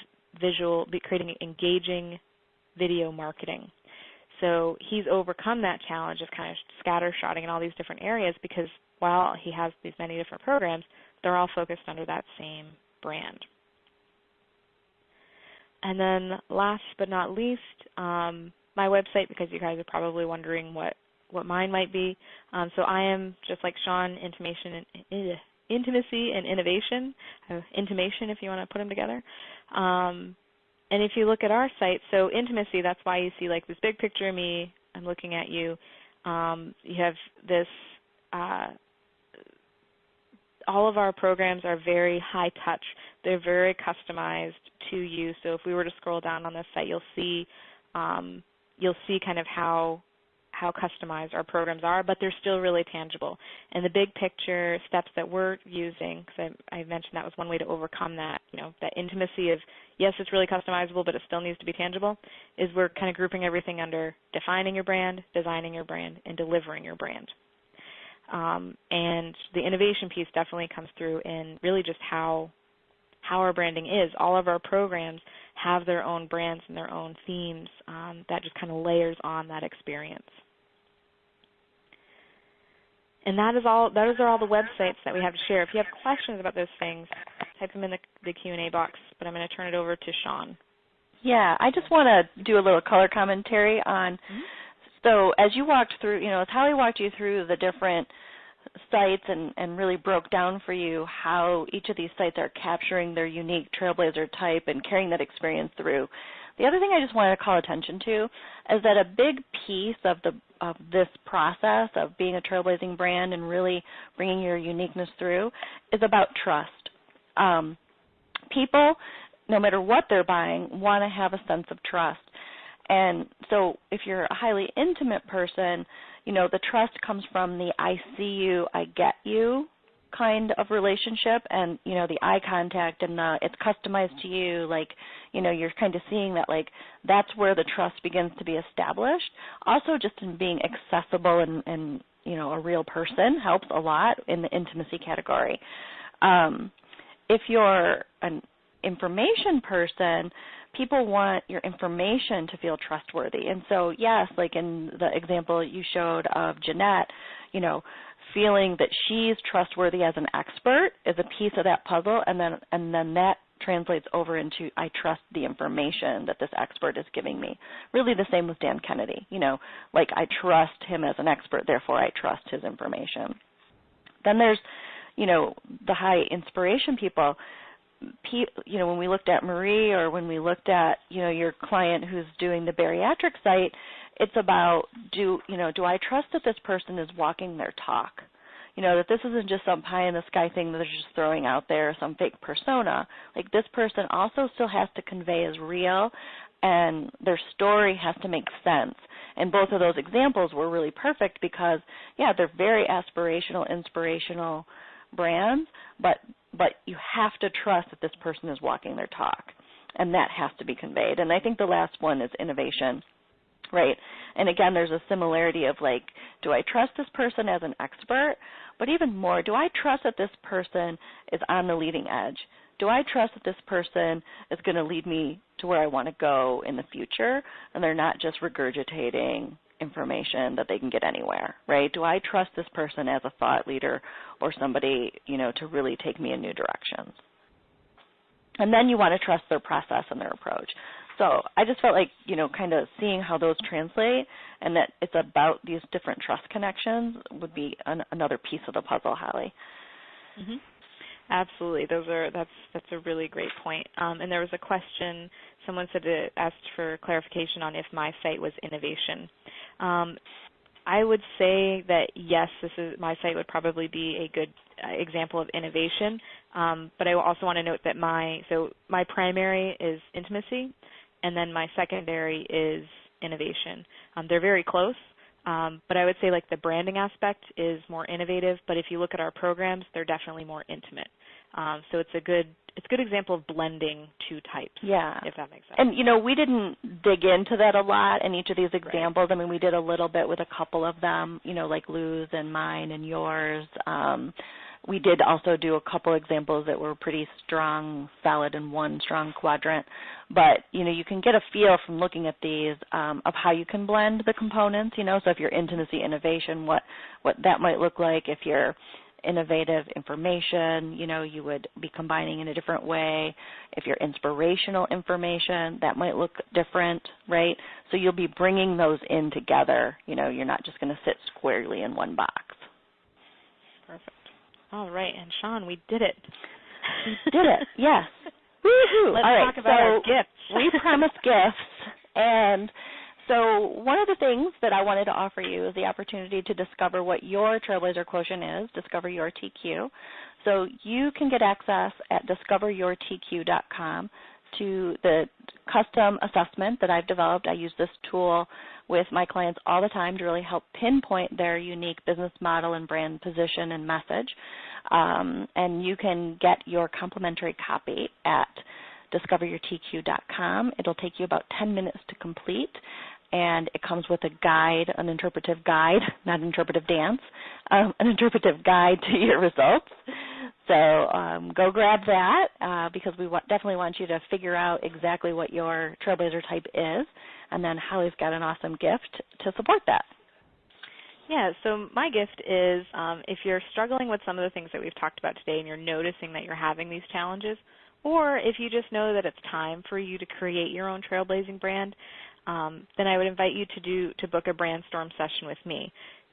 creating engaging video marketing. So he's overcome that challenge of kind of scattershotting in all these different areas, because while he has these many different programs, they're all focused under that same brand. And then last but not least, my website, because you guys are probably wondering what mine might be. So I am, just like Shawn, intimacy and innovation, intimation if you want to put them together. And if you look at our site, so intimacy, that's why you see like this big picture of me I'm looking at you. You have this. All of our programs are very high touch. They're very customized to you. So if we were to scroll down on this site, you'll see kind of how customized our programs are, but they're still really tangible. And the big picture steps that we're using, because I mentioned that was one way to overcome that, that intimacy of, yes, it's really customizable, but it still needs to be tangible, is we're kind of grouping everything under defining your brand, designing your brand, and delivering your brand. And the innovation piece definitely comes through in really just how our branding is. All of our programs have their own brands and their own themes that just kind of layers on that experience. And those are all the websites that we have to share. If you have questions about those things, type them in the Q&A box, but I'm going to turn it over to Shawn. Yeah, I just want to do a little color commentary on, so as you walked through, as Holly walked you through the different sites and really broke down for you how each of these sites are capturing their unique Trailblazer type and carrying that experience through. The other thing I just wanted to call attention to is that a big piece of this process of being a Trailblazing brand and really bringing your uniqueness through is about trust. People, no matter what they're buying, want to have a sense of trust. And so if you're a highly intimate person, the trust comes from the I see you, I get you kind of relationship, and, the eye contact and it's customized to you, you're kind of seeing that, that's where the trust begins to be established. Also just in being accessible and a real person helps a lot in the intimacy category. If you're an information person, people want your information to feel trustworthy. And so, yes, like in the example you showed of Jeanette, feeling that she's trustworthy as an expert is a piece of that puzzle, and then that translates over into I trust the information that this expert is giving me. Really the same with Dan Kennedy, I trust him as an expert, therefore I trust his information. Then there's, the high inspiration people. When we looked at Marie, or when we looked at, your client who's doing the bariatric site, it's about do I trust that this person is walking their talk? That this isn't just some pie in the sky thing that they're just throwing out there, some fake persona. Like, this person also still has to convey as real, and their story has to make sense. And both of those examples were really perfect because, yeah, they're very aspirational, inspirational brands, but you have to trust that this person is walking their talk, and that has to be conveyed. And I think the last one is innovation, right? And again, there's a similarity of do I trust this person as an expert? But even more, do I trust that this person is on the leading edge? Do I trust that this person is going to lead me to where I want to go in the future, and they're not just regurgitating information that they can get anywhere, right? Do I trust this person as a thought leader or somebody, to really take me in new directions? And then you want to trust their process and their approach. So I just felt like, kind of seeing how those translate and that it's about these different trust connections would be another piece of the puzzle, Holly. Mm-hmm. Absolutely. That's a really great point. And there was a question, someone asked for clarification on if my site was innovation. I would say that yes, my site would probably be a good example of innovation. But I also want to note that my primary is intimacy, and then my secondary is innovation. They're very close. But I would say the branding aspect is more innovative, but if you look at our programs, they're definitely more intimate. So it's a good example of blending two types, if that makes sense. And, we didn't dig into that a lot in each of these examples. Right. I mean, we did a little bit with a couple of them, like Lou's and mine and yours. We did also do a couple examples that were pretty strong, solid in one strong quadrant. But, you can get a feel from looking at these of how you can blend the components, So if you're intimacy, innovation, what that might look like. If you're innovative information, you would be combining in a different way. If you're inspirational information, that might look different, right? So you'll be bringing those in together. You're not just going to sit squarely in one box. Perfect. All right, and Shawn, we did it. We did it, yes. Woo-hoo. Let's All right, talk about our gifts. We promised gifts, and So one of the things that I wanted to offer you is the opportunity to discover what your Trailblazer quotient is, discover your TQ. So you can get access at discoveryourtq.com to the custom assessment that I've developed. I use this tool with my clients all the time to really help pinpoint their unique business model and brand position and message. And you can get your complimentary copy at discoveryourtq.com. It'll take you about 10 minutes to complete, and it comes with a guide, an interpretive guide, not interpretive dance, an interpretive guide to your results. So go grab that because we definitely want you to figure out exactly what your Trailblazer type is, and then Holly's got an awesome gift to support that. Yeah, so my gift is if you're struggling with some of the things that we've talked about today and you're noticing that you're having these challenges, or if you just know that it's time for you to create your own trailblazing brand, then I would invite you to book a brainstorm session with me.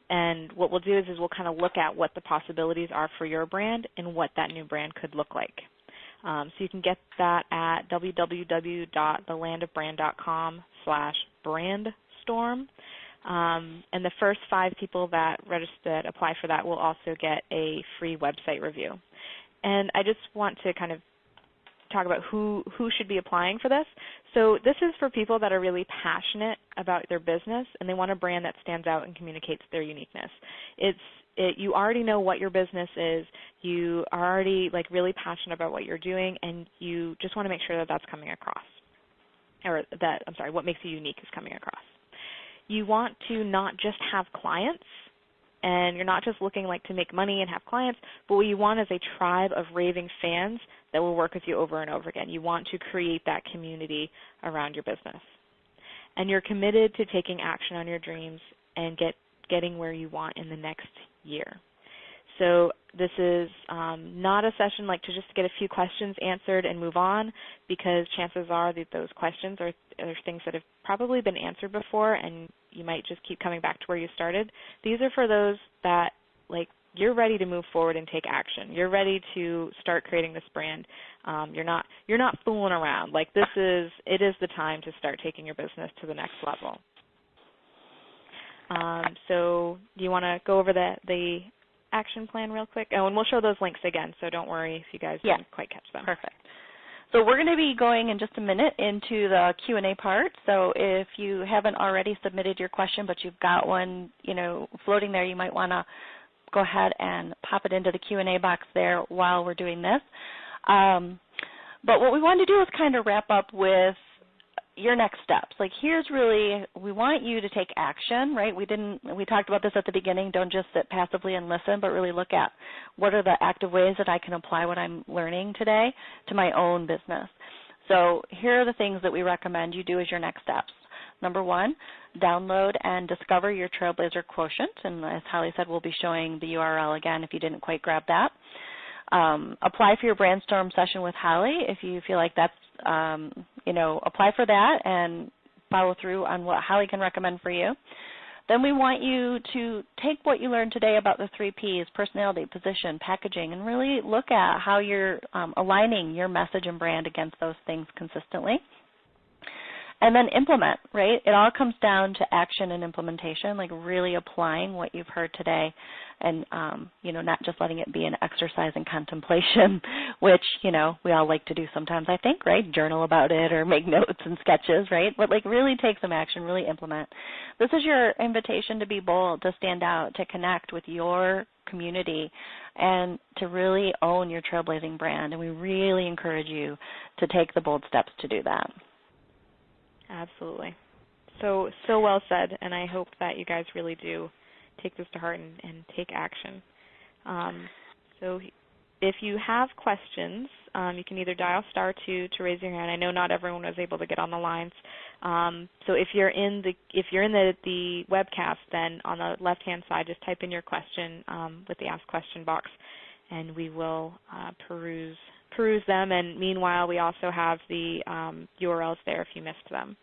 And what we'll do is we'll kind of look at what the possibilities are for your brand and what that new brand could look like. So you can get that at www.thelandofbrand.com/brandstorm. And the first 5 people that apply for that will also get a free website review. And I just want to kind of talk about who should be applying for this. So this is for people that are really passionate about their business and they want a brand that stands out and communicates their uniqueness. You already know what your business is. You are already really passionate about what you're doing, and you just want to make sure that that's coming across, or what makes you unique is coming across. You want to not just have clients, and you're not just looking to make money and have clients, but what you want is a tribe of raving fans that will work with you over and over again. You want to create that community around your business. And you're committed to taking action on your dreams and getting where you want in the next year. So this is not a session to just get a few questions answered and move on, because chances are that those questions are things that have probably been answered before, and you might just keep coming back to where you started. These are for those that you're ready to move forward and take action. You're ready to start creating this brand. You're not fooling around. It is the time to start taking your business to the next level. So do you want to go over the action plan real quick? Oh, and we'll show those links again, so don't worry if you guys didn't quite catch them. Perfect. So we're going to be going in just a minute into the Q&A part. So if you haven't already submitted your question, but you've got one, floating there, you might want to go ahead and pop it into the Q&A box there while we're doing this. But what we want to do is kind of wrap up with your next steps. Here's really, we want you to take action, right? We talked about this at the beginning. Don't just sit passively and listen, but really look at what are the active ways that I can apply what I'm learning today to my own business. So here are the things that we recommend you do as your next steps. Number 1, download and discover your Trailblazer quotient. And as Holly said, we'll be showing the URL again if you didn't quite grab that. Apply for your brainstorm session with Holly if you feel like that's, apply for that and follow through on what Holly can recommend for you. Then we want you to take what you learned today about the 3 Ps, personality, position, packaging, and really look at how you're aligning your message and brand against those things consistently. And then implement, right? It all comes down to action and implementation, really applying what you've heard today and, not just letting it be an exercise in contemplation, which, we all like to do sometimes, I think, right? Journal about it or make notes and sketches, right? But, really take some action, really implement. This is your invitation to be bold, to stand out, to connect with your community, and to really own your trailblazing brand. And we really encourage you to take the bold steps to do that. Absolutely. So well said, and I hope that you guys really do take this to heart and take action. So if you have questions, you can either dial *2 to raise your hand. I know not everyone was able to get on the lines. So if you're in the webcast, then on the left-hand side, just type in your question with the Ask Question box, and we will peruse them. And meanwhile, we also have the URLs there if you missed them.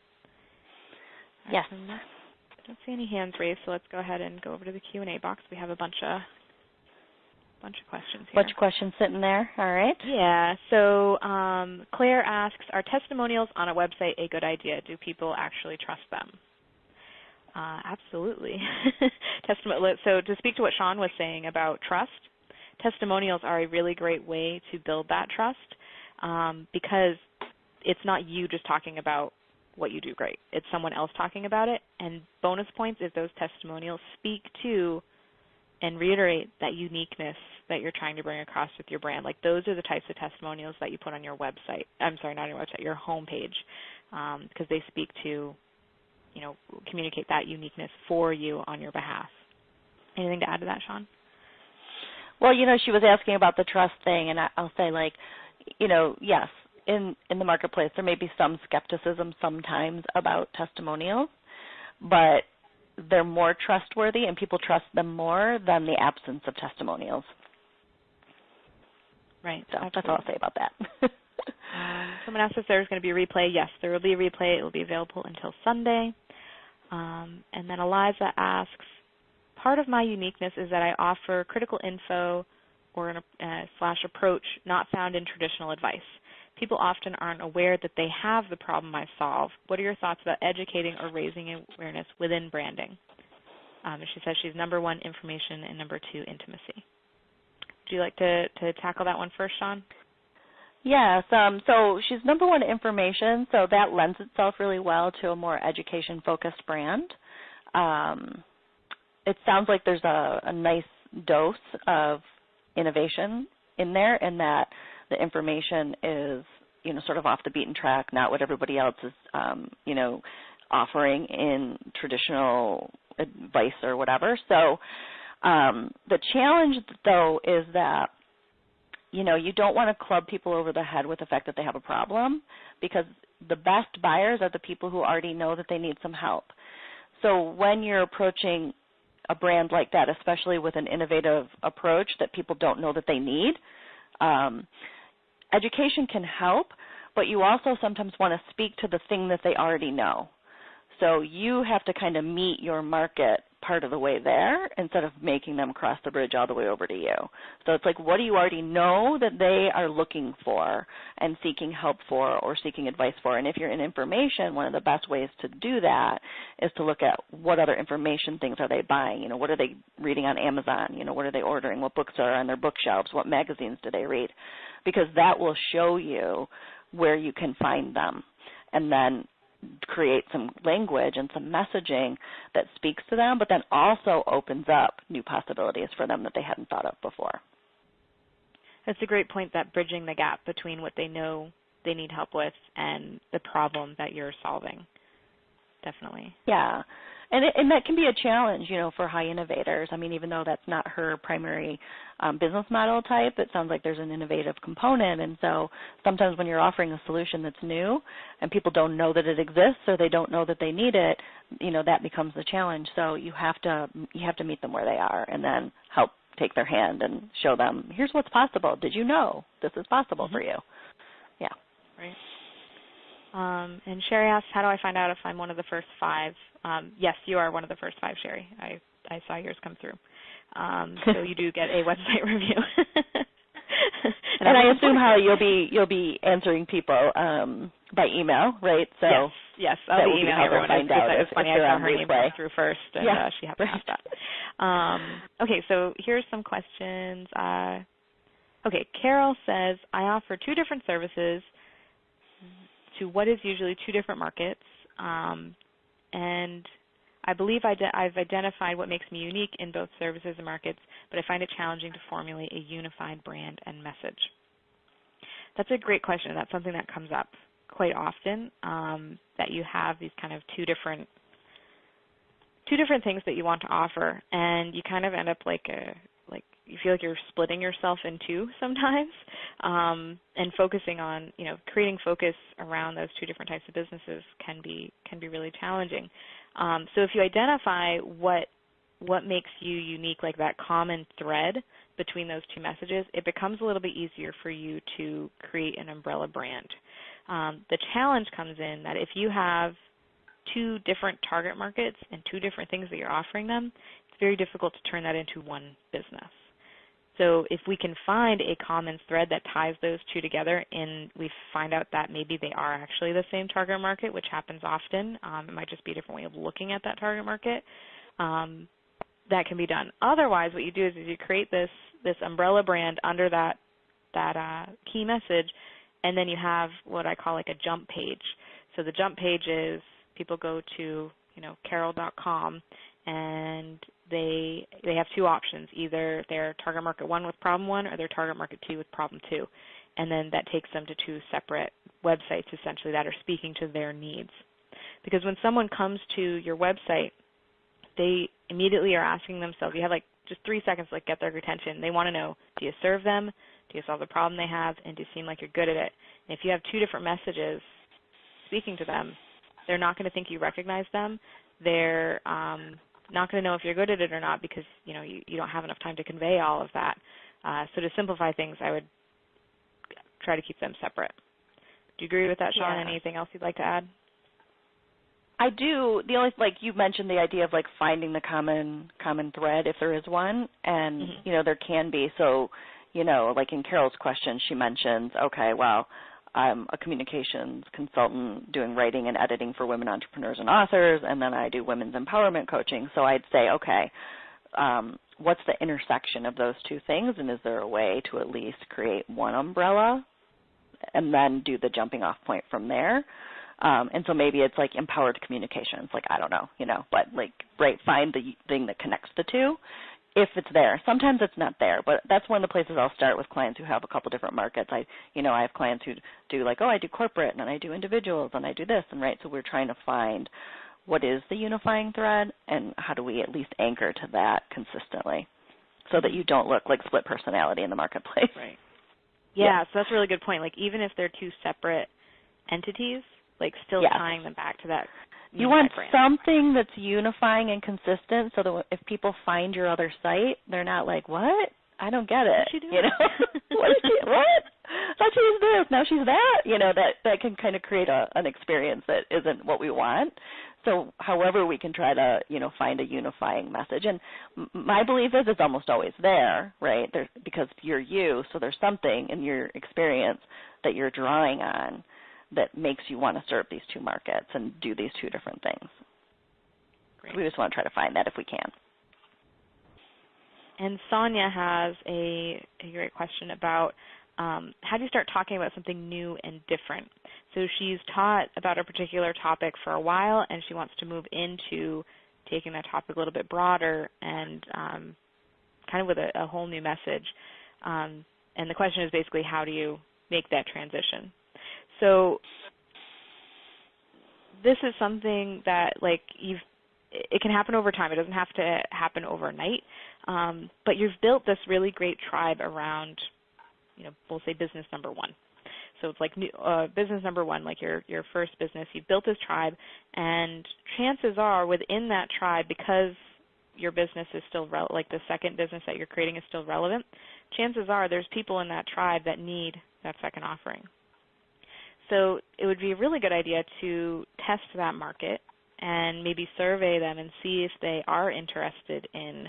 Yes. I don't see any hands raised, so let's go ahead and go over to the Q&A box. We have a bunch of questions here. Bunch of questions sitting there. All right. Yeah. So Claire asks, are testimonials on a website a good idea? Do people actually trust them? Absolutely. So to speak to what Shawn was saying about trust, testimonials are a really great way to build that trust because it's not you just talking about what you do great. It's someone else talking about it. And bonus points if those testimonials speak to and reiterate that uniqueness that you're trying to bring across with your brand. Like those are the types of testimonials that you put on your website. I'm sorry, not your website, your homepage, because they speak to, communicate that uniqueness for you on your behalf. Anything to add to that, Shawn? Well, she was asking about the trust thing, and I'll say, yes, in the marketplace there may be some skepticism sometimes about testimonials, but they're more trustworthy and people trust them more than the absence of testimonials. Right. So that's all I'll say about that. Someone asked if there's going to be a replay. Yes, there will be a replay. It will be available until Sunday. And then Eliza asks, part of my uniqueness is that I offer critical info or slash approach not found in traditional advice. People often aren't aware that they have the problem I solve. What are your thoughts about educating or raising awareness within branding? She says she's number one, information, and number two, intimacy. Would you like to tackle that one first, Shawn? Yes. So she's number one, information, so that lends itself really well to a more education-focused brand. It sounds like there's a nice dose of innovation in there, in that the information is, sort of off the beaten track, not what everybody else is, offering in traditional advice or whatever. So the challenge, though, is that, you don't want to club people over the head with the fact that they have a problem, because the best buyers are the people who already know that they need some help. So when you're approaching a brand like that, especially with an innovative approach that people don't know that they need, education can help, but you also sometimes want to speak to the thing that they already know. So you have to kind of meet your market part of the way there instead of making them cross the bridge all the way over to you. So it's like, what do you already know that they are looking for and seeking help for or seeking advice for? And if you're in information, one of the best ways to do that is to look at what other information things are they buying. What are they reading on Amazon? What are they ordering? What books are on their bookshelves? What magazines do they read? Because that will show you where you can find them, and then create some language and some messaging that speaks to them, but then also opens up new possibilities for them that they hadn't thought of before. That's a great point, that bridging the gap between what they know they need help with and the problem that you're solving. Definitely. Yeah. And that can be a challenge, for high innovators. I mean, even though that's not her primary business model type, it sounds like there's an innovative component. And so sometimes when you're offering a solution that's new and people don't know that it exists or they don't know that they need it, that becomes the challenge. So you have to meet them where they are and then help take their hand and show them, here's what's possible. Did you know this is possible for you? Yeah. Right. And Sherry asks, how do I find out if I'm one of the first 5? Yes, you are one of the first 5, Sherry. I saw yours come through. So you do get a website review. and I assume, Holly, you'll be answering people by email, right? So yes, I'll be emailing everyone. Find out it's funny, I saw her name come through first, and she happened to ask that. Okay, so here's some questions. Okay, Carol says, I offer 2 different services to what is usually 2 different markets, and I believe I've identified what makes me unique in both services and markets, but I find it challenging to formulate a unified brand and message. That's a great question. That's something that comes up quite often, that you have these kind of two different things that you want to offer, and you kind of end up like you feel like you're splitting yourself in 2 sometimes, and focusing on, creating focus around those 2 different types of businesses can be really challenging. So if you identify what makes you unique, like that common thread between those 2 messages, it becomes a little bit easier for you to create an umbrella brand. The challenge comes in that if you have 2 different target markets and 2 different things that you're offering them, it's very difficult to turn that into one business. So if we can find a common thread that ties those two together and we find out that maybe they are actually the same target market, which happens often, it might just be a different way of looking at that target market, that can be done. Otherwise, what you do is you create this umbrella brand under that key message, and then you have what I call like a jump page. So the jump page is people go to Carol.com and they have two options. Either their target market 1 with problem 1 or their target market 2 with problem 2. And then that takes them to two separate websites essentially that are speaking to their needs. Because when someone comes to your website, they immediately are asking themselves, you have like just 3 seconds to get their attention. They want to know, do you serve them? Do you solve the problem they have? And do you seem like you're good at it? And if you have two different messages speaking to them, they're not going to think you recognize them. They're not going to know if you're good at it or not because you don't have enough time to convey all of that. So to simplify things, I would try to keep them separate. Do you agree with that, Shawn? Yeah. Anything else you'd like to add? I do. The only you mentioned the idea of finding the common thread if there is one, and there can be. So like in Carol's question, she mentions, okay, well, I'm a communications consultant doing writing and editing for women entrepreneurs and authors, and then I do women's empowerment coaching. So I'd say, okay, what's the intersection of those two things, and is there a way to at least create one umbrella and then do the jumping off point from there? And so maybe it's empowered communications, I don't know, but find the thing that connects the two if it's there. Sometimes it's not there, but that's one of the places I'll start with clients who have a couple different markets. I have clients who do I do corporate and then I do individuals and I do this, and so we're trying to find what is the unifying thread and how do we at least anchor to that consistently so that you don't look like split personality in the marketplace. Right. Yeah, so that's a really good point. Even if they're two separate entities, still tying them back to that. You want something that's unifying and consistent so that if people find your other site, they're not like, what? I don't get it. What's she doing? What? I thought she was this. Now she's that. That can kind of create an experience that isn't what we want. So however we can try to, find a unifying message. And my belief is it's almost always there, right? Because you're you, so there's something in your experience that you're drawing on that makes you want to serve these two markets and do these two different things. Great. We just want to try to find that if we can. And Sonia has a great question about how do you start talking about something new and different? So she's taught about a particular topic for a while, and she wants to move into taking that topic a little bit broader and kind of with a whole new message. And the question is basically, how do you make that transition? So this is something that it can happen over time. It doesn't have to happen overnight. But you've built this really great tribe around, we'll say business number 1. So it's business number 1, your first business. You've built this tribe, and chances are within that tribe, because your business is still the second business that you're creating is still relevant, chances are there's people in that tribe that need that second offering. So it would be a really good idea to test that market and maybe survey them and see if they are interested in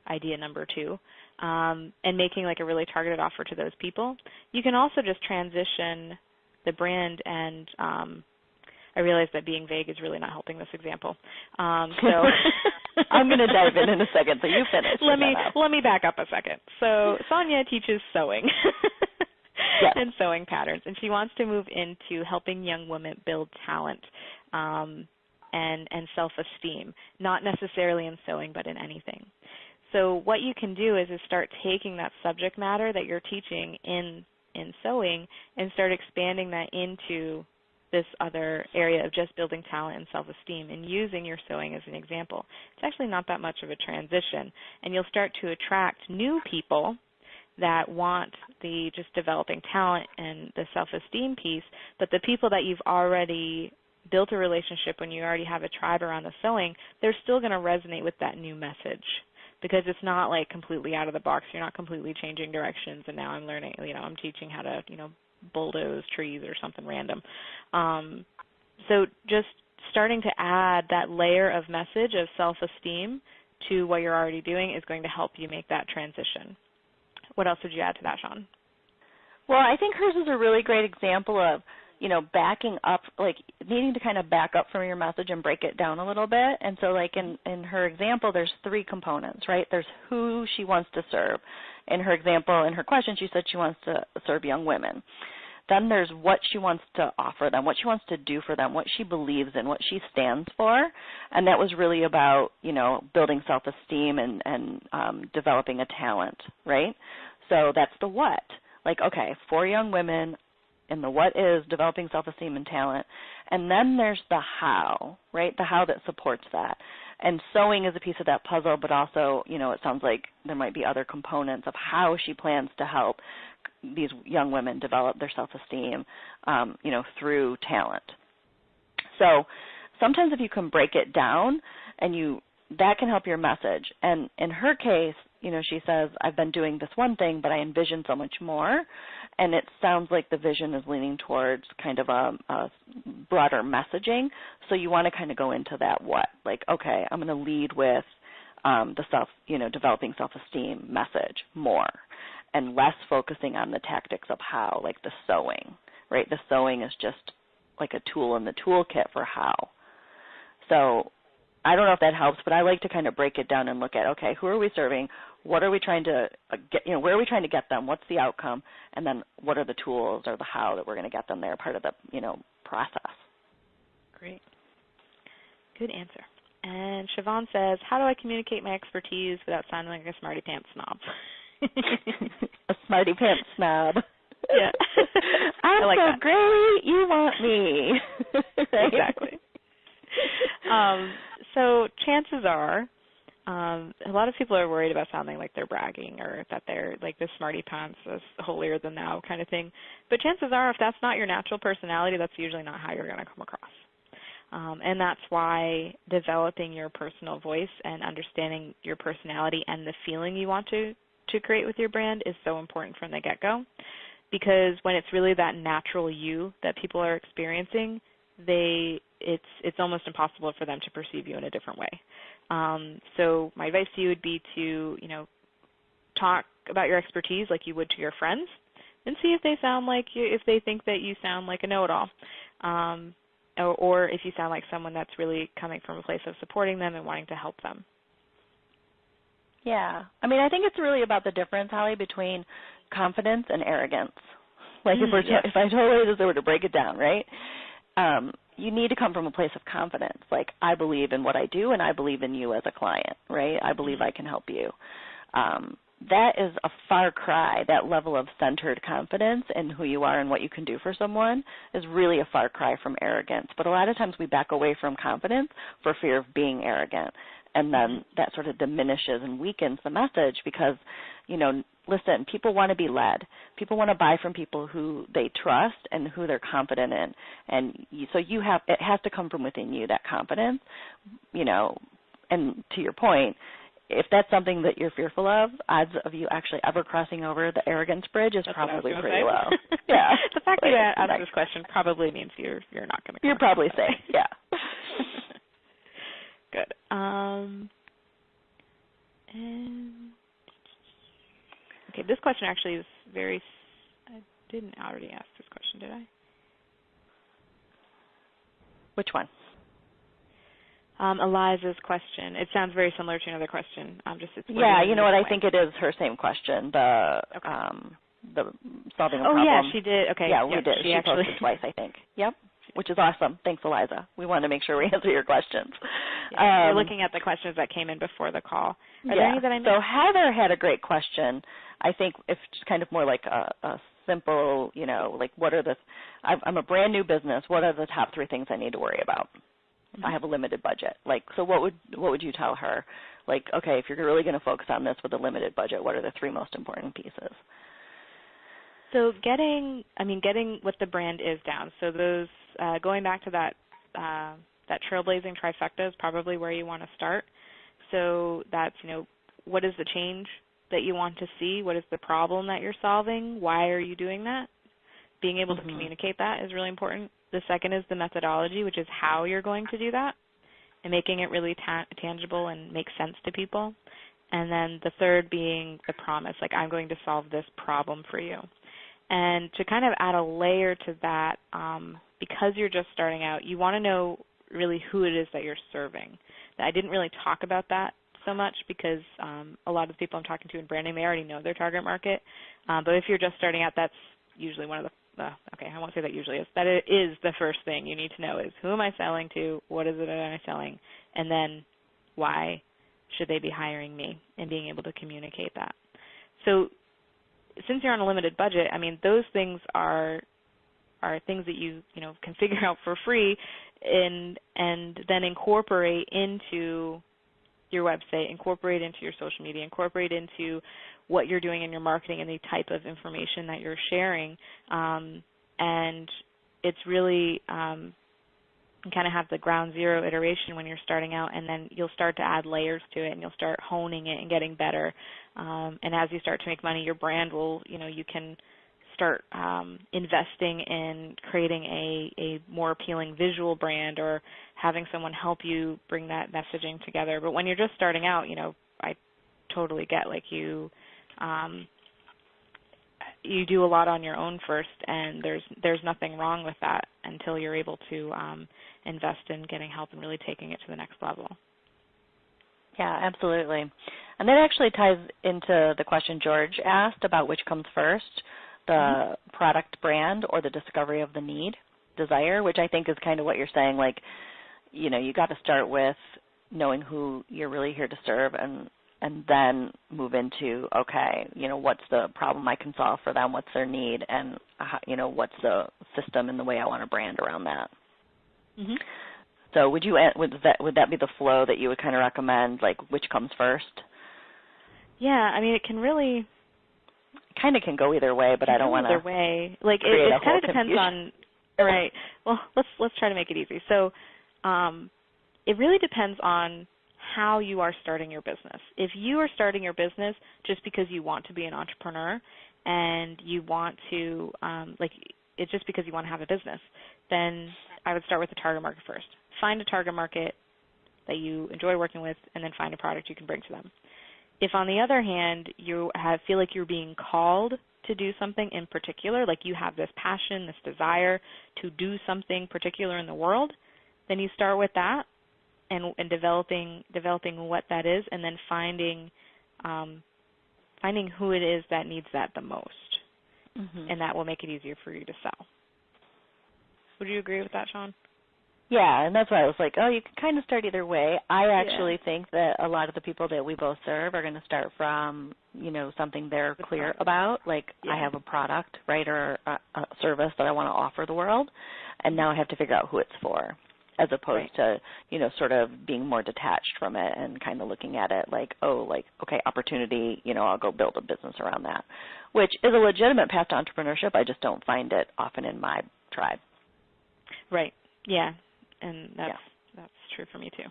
idea number 2 and making a really targeted offer to those people. You can also just transition the brand, and I realize that being vague is really not helping this example. So I'm going to dive in a second, so you finish. Let me back up a second. So Sonia teaches sewing. Yes. And sewing patterns, and she wants to move into helping young women build talent and self-esteem, not necessarily in sewing, but in anything. So what you can do is start taking that subject matter that you're teaching in sewing and start expanding that into this other area of just building talent and self-esteem and using your sewing as an example. It's actually not that much of a transition, and you'll start to attract new people that want the just developing talent and the self-esteem piece, but the people that you've already built a relationship when you already have a tribe around the sewing, they're still going to resonate with that new message because it's not completely out of the box. You're not completely changing directions and now I'm learning, I'm teaching how to, bulldoze trees or something random. So just starting to add that layer of message of self-esteem to what you're already doing is going to help you make that transition. What else would you add to that, Shawn? Well, I think hers is a really great example of, backing up, like needing to kind of back up from your message and break it down a little bit. And so like in her example, there's 3 components, right? There's who she wants to serve. In her example, in her question, she said she wants to serve young women. Then there's what she wants to offer them, what she wants to do for them, what she believes in, what she stands for. And that was really about, building self-esteem and developing a talent, right? So that's the what. Like, okay, for young women, and the what is developing self-esteem and talent. And then there's the how, right? The how that supports that. And sewing is a piece of that puzzle, but also, it sounds like there might be other components of how she plans to help these young women develop their self-esteem, through talent. So sometimes if you can break it down that can help your message. And in her case, she says, I've been doing this one thing, but I envision so much more. And it sounds like the vision is leaning towards kind of a broader messaging. So you want to kind of go into that what. Like, okay, I'm going to lead with the developing self-esteem message more and less focusing on the tactics of how, like the sewing, right? The sewing is just like a tool in the toolkit for how. So I don't know if that helps, but I like to kind of break it down and look at, okay, who are we serving? What are we trying to get, where are we trying to get them? What's the outcome? And then what are the tools or the how that we're going to get them there, part of the, process. Great. Good answer. And Siobhan says, how do I communicate my expertise without sounding like a smarty pants snob? A smarty pants snob. Yeah. I'm like so that. great, you want me. Right? Exactly. So chances are, a lot of people are worried about sounding like they're bragging or that they're like the smarty pants, this holier than thou kind of thing. But chances are, if that's not your natural personality, that's usually not how you're going to come across. And that's why developing your personal voice and understanding your personality and the feeling you want to create with your brand is so important from the get-go. Because when it's really that natural you that people are experiencing, it's almost impossible for them to perceive you in a different way. So my advice to you would be to, talk about your expertise like you would to your friends, and see if they sound like you, if they think that you sound like a know-it-all, or if you sound like someone that's really coming from a place of supporting them and wanting to help them. Yeah. I mean, I think it's really about the difference, Holly, between confidence and arrogance. Like if I totally just were to break it down, right? You need to come from a place of confidence. Like, I believe in what I do, and I believe in you as a client, right? I believe I can help you. That is a far cry. That level of centered confidence in who you are and what you can do for someone is really a far cry from arrogance. But a lot of times we back away from confidence for fear of being arrogant. And then that sort of diminishes and weakens the message because, listen, people want to be led. People want to buy from people who they trust and who they're confident in. And so it has to come from within you, that confidence, and to your point, if that's something that you're fearful of, odds of you actually ever crossing over the arrogance bridge is probably pretty low. Yeah. The fact that you asked this question probably means you're not going to. You're probably safe. Yeah. Good. And okay, this question actually is very. I didn't already ask this question, did I? Which one? Eliza's question. It sounds very similar to another question. Yeah, you know what? I think it is her same question. The solving a problem. Oh yeah, she did. Okay. Yeah, we did. She posted twice, I think. Yep. Which is awesome. Thanks, Eliza. We wanted to make sure we answer your questions. Yeah, we're looking at the questions that came in before the call. Are there any that I missed? So Heather had a great question. I think it's just kind of more like a simple, like what are I'm a brand new business. What are the top 3 things I need to worry about? If I have a limited budget. So what would you tell her? Like, okay, if you're really going to focus on this with a limited budget, what are the 3 most important pieces? So getting what the brand is down. So those going back to that trailblazing trifecta is probably where you want to start. So that's what is the change that you want to see? What is the problem that you're solving? Why are you doing that? Being able to communicate that is really important. The second is the methodology, which is how you're going to do that, and making it really tangible and make sense to people. And then the third being the promise, like I'm going to solve this problem for you. And to kind of add a layer to that, because you're just starting out, you want to know really who it is that you're serving. I didn't really talk about that so much because a lot of the people I'm talking to in branding, they already know their target market. But if you're just starting out, that's usually one of okay, I won't say that usually is. That it is the first thing you need to know is who am I selling to, what is it that I'm selling, and then why should they be hiring me, and being able to communicate that. So since you're on a limited budget, I mean, those things are things that you can figure out for free and then incorporate into your website, incorporate into your social media, incorporate into what you're doing in your marketing and the type of information that you're sharing. And it's really kind of have the ground zero iteration when you're starting out, and then you'll start to add layers to it, and you'll start honing it and getting better. And as you start to make money, your brand will, you can start investing in creating a more appealing visual brand or having someone help you bring that messaging together. But when you're just starting out, I totally get like you do a lot on your own first, and there's nothing wrong with that until you're able to invest in getting help and really taking it to the next level. Yeah, absolutely. And that actually ties into the question George asked about which comes first, the product brand or the discovery of the need, desire, which I think is kind of what you're saying, like, you got to start with knowing who you're really here to serve and then move into, okay, what's the problem I can solve for them, what's their need, and, what's the system and the way I want to brand around that. Mm-hmm. So would that be the flow that you would kind of recommend, like which comes first? Yeah, I mean, it can really kind of can go either way, but I don't want to. Either way, like it kind of depends on. Right. Well, let's try to make it easy. So, it really depends on how you are starting your business. If you are starting your business just because you want to be an entrepreneur and you want to, it's just because you want to have a business, then I would start with the target market first. Find a target market that you enjoy working with, and then find a product you can bring to them. If, on the other hand, you feel like you're being called to do something in particular, like you have this passion, this desire to do something particular in the world, then you start with that and developing what that is, and then finding who it is that needs that the most, and that will make it easier for you to sell. Would you agree with that, Shawn? Yeah, and that's why I was like, you can kind of start either way. I actually think that a lot of the people that we both serve are going to start from, something they're clear about, like I have a product, right, or a service that I want to offer the world, and now I have to figure out who it's for, as opposed to, sort of being more detached from it and kind of looking at it like, okay, opportunity, I'll go build a business around that, which is a legitimate path to entrepreneurship. I just don't find it often in my tribe. Right. Yeah. And that's true for me too.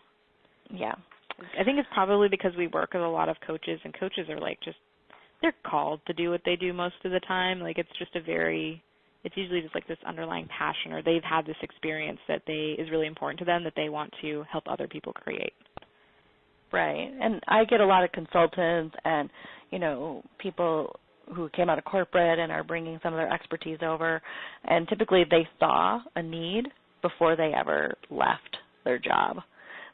Yeah. I think it's probably because we work with a lot of coaches, and coaches are they're called to do what they do most of the time. Like it's usually just like this underlying passion, or they've had this experience that is really important to them that they want to help other people create. Right. And I get a lot of consultants and, people who came out of corporate and are bringing some of their expertise over, and typically they saw a need before they ever left their job.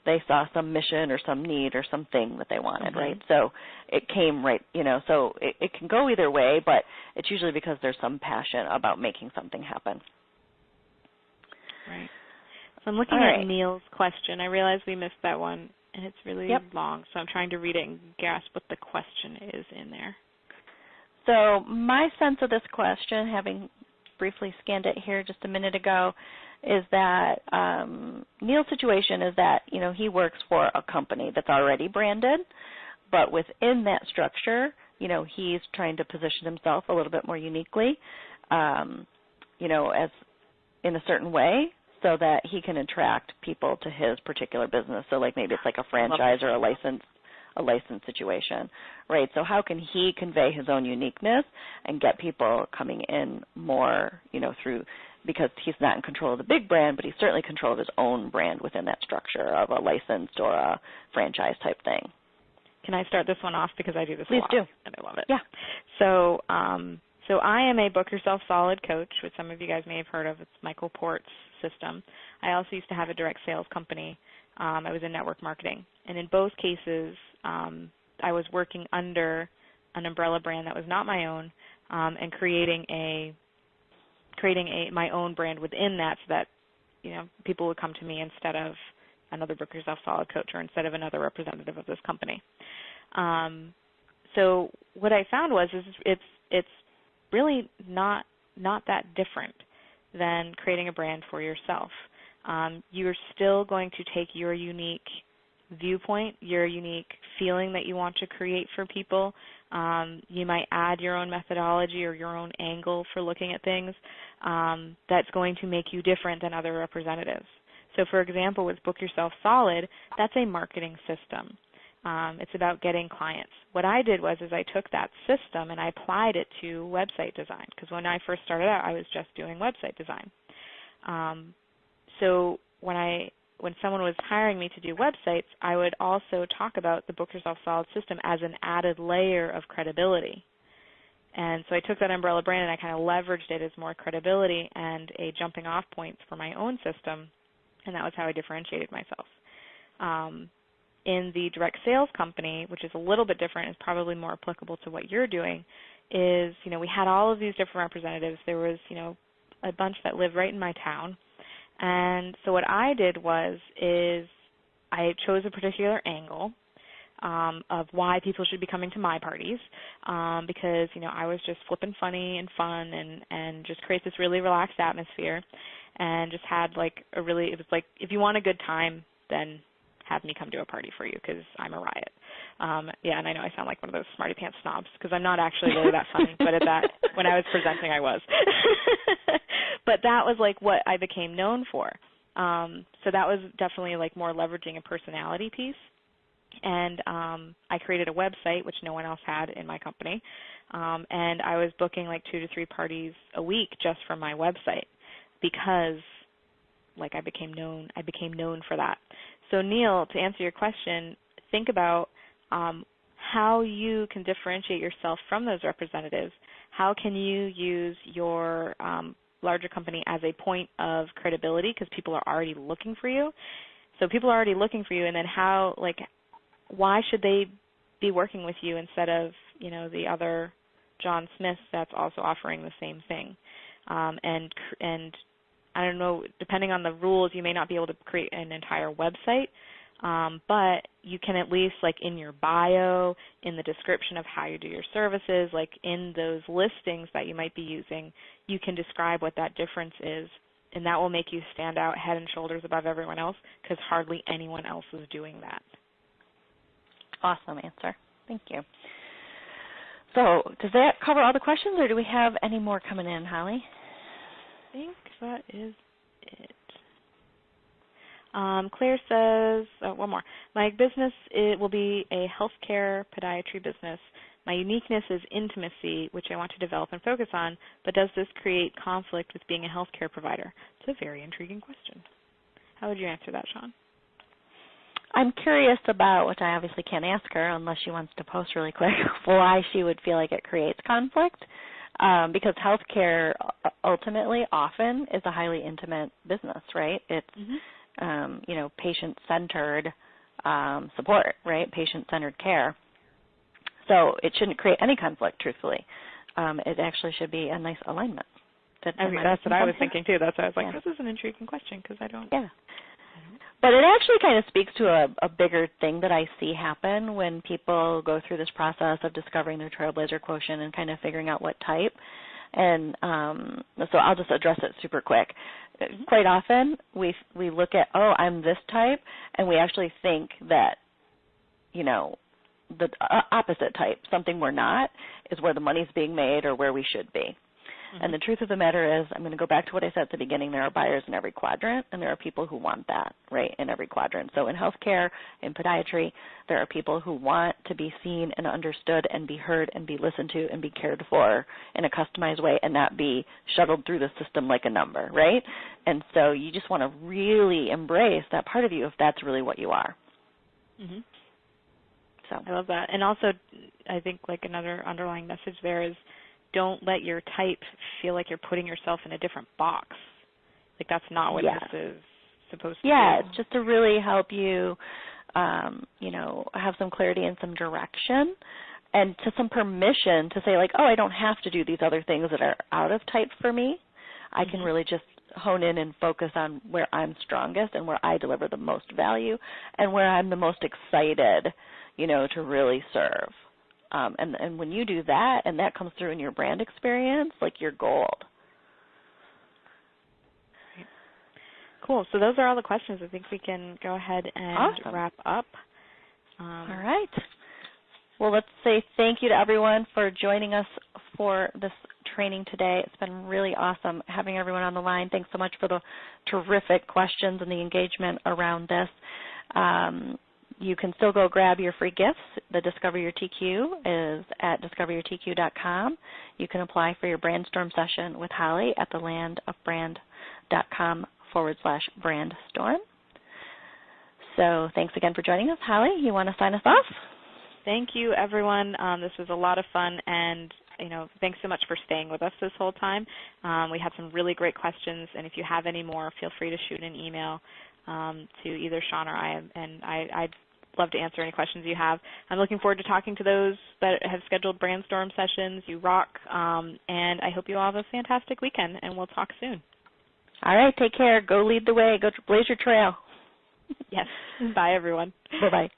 They saw some mission or some need or something that they wanted, right? So it came right, so it can go either way, but it's usually because there's some passion about making something happen. Right. So I'm looking at Neil's question. I realize we missed that one, and it's really long, so I'm trying to read it and grasp what the question is in there. So my sense of this question, having briefly scanned it here just a minute ago, is that Neil's situation is that, he works for a company that's already branded, but within that structure, he's trying to position himself a little bit more uniquely, as in a certain way so that he can attract people to his particular business. So like maybe it's like a franchise or a license situation, right? So how can he convey his own uniqueness and get people coming in more, through, because he's not in control of the big brand, but he's certainly in control of his own brand within that structure of a licensed or a franchise type thing. Can I start this one off because I do this Please a lot do. and I love it. Yeah. So, so I am a Book Yourself Solid coach, which some of you guys may have heard of. It's Michael Port's system. I also used to have a direct sales company. I was in network marketing, and in both cases, I was working under an umbrella brand that was not my own, and creating my own brand within that, so that people would come to me instead of another Book Yourself Solid coach or instead of another representative of this company. So what I found was it's really not that different than creating a brand for yourself. You're still going to take your unique viewpoint, your unique feeling that you want to create for people. You might add your own methodology or your own angle for looking at things that's going to make you different than other representatives. So, for example, with Book Yourself Solid, that's a marketing system. It's about getting clients. What I did was I took that system and I applied it to website design, because when I first started out, I was just doing website design. So when someone was hiring me to do websites, I would also talk about the Book Yourself Solid system as an added layer of credibility. And so I took that umbrella brand and I kind of leveraged it as more credibility and a jumping off point for my own system, and that was how I differentiated myself. In the direct sales company, which is a little bit different, is probably more applicable to what you're doing, is, we had all of these different representatives. There was, a bunch that lived right in my town. And so what I did is I chose a particular angle of why people should be coming to my parties, because, I was just flippin' funny and fun and just create this really relaxed atmosphere, and just had it was like, if you want a good time, then have me come to a party for you, because I'm a riot. And I know I sound like one of those smarty pants snobs, because I'm not actually really that funny, but when I was presenting, I was. But that was what I became known for. So that was definitely more leveraging a personality piece. And I created a website, which no one else had in my company, and I was booking 2 to 3 parties a week just from my website, because I became known for that. So Neil, to answer your question, think about how you can differentiate yourself from those representatives. How can you use your larger company as a point of credibility, because people are already looking for you. So people are already looking for you, and then why should they be working with you instead of the other John Smith that's also offering the same thing? And I don't know, depending on the rules, you may not be able to create an entire website, but you can at least, in your bio, in the description of how you do your services, in those listings that you might be using, you can describe what that difference is, and that will make you stand out head and shoulders above everyone else, because hardly anyone else is doing that. Awesome answer. Thank you. So does that cover all the questions, or do we have any more coming in, Holly? I think that is it. Claire says, one more. My business will be a healthcare podiatry business. My uniqueness is intimacy, which I want to develop and focus on, but does this create conflict with being a healthcare provider? It's a very intriguing question. How would you answer that, Shawn? I'm curious about, which I obviously can't ask her unless she wants to post really quick, why she would feel like it creates conflict. Because healthcare ultimately often is a highly intimate business, right? It's, patient-centered support, right? Patient-centered care. So it shouldn't create any conflict, truthfully. It actually should be a nice alignment. That's what I was thinking, too. That's why I was like, this is an intriguing question, because I don't. Yeah. But it actually kind of speaks to a bigger thing that I see happen when people go through this process of discovering their Trailblazer quotient and kind of figuring out what type. And so I'll just address it super quick. Quite often we look at, I'm this type, and we actually think that, the opposite type, something we're not, is where the money's being made or where we should be. And the truth of the matter is, I'm going to go back to what I said at the beginning, there are buyers in every quadrant, and there are people who want that, right, in every quadrant. So in healthcare, in podiatry, there are people who want to be seen and understood and be heard and be listened to and be cared for in a customized way and not be shuttled through the system like a number, right? And so you just want to really embrace that part of you if that's really what you are. So I love that. And also, I think like another underlying message there is don't let your type feel like you're putting yourself in a different box. Like that's not what yes. this is supposed to Yeah, do. it's just to really help you, have some clarity and some direction and to some permission to say like, oh, I don't have to do these other things that are out of type for me. I can really just hone in and focus on where I'm strongest and where I deliver the most value and where I'm the most excited, to really serve. And when you do that and that comes through in your brand experience, like you're gold. Cool. So those are all the questions. I think we can go ahead and wrap up. All right. Well, let's say thank you to everyone for joining us for this training today. It's been really awesome having everyone on the line. Thanks so much for the terrific questions and the engagement around this. You can still go grab your free gifts. The Discover Your TQ is at discoveryourtq.com. You can apply for your Brandstorm session with Holly at thelandofbrand.com/brandstorm. So thanks again for joining us. Holly, you want to sign us off? Thank you, everyone. This was a lot of fun, and thanks so much for staying with us this whole time. We had some really great questions, and if you have any more, feel free to shoot an email to either Shawn or I, and I'd love to answer any questions you have. I'm looking forward to talking to those that have scheduled Brandstorm sessions. You rock, and I hope you all have a fantastic weekend, and we'll talk soon. All right, take care. Go lead the way. Go blaze your trail. Yes. Bye, everyone. Bye-bye.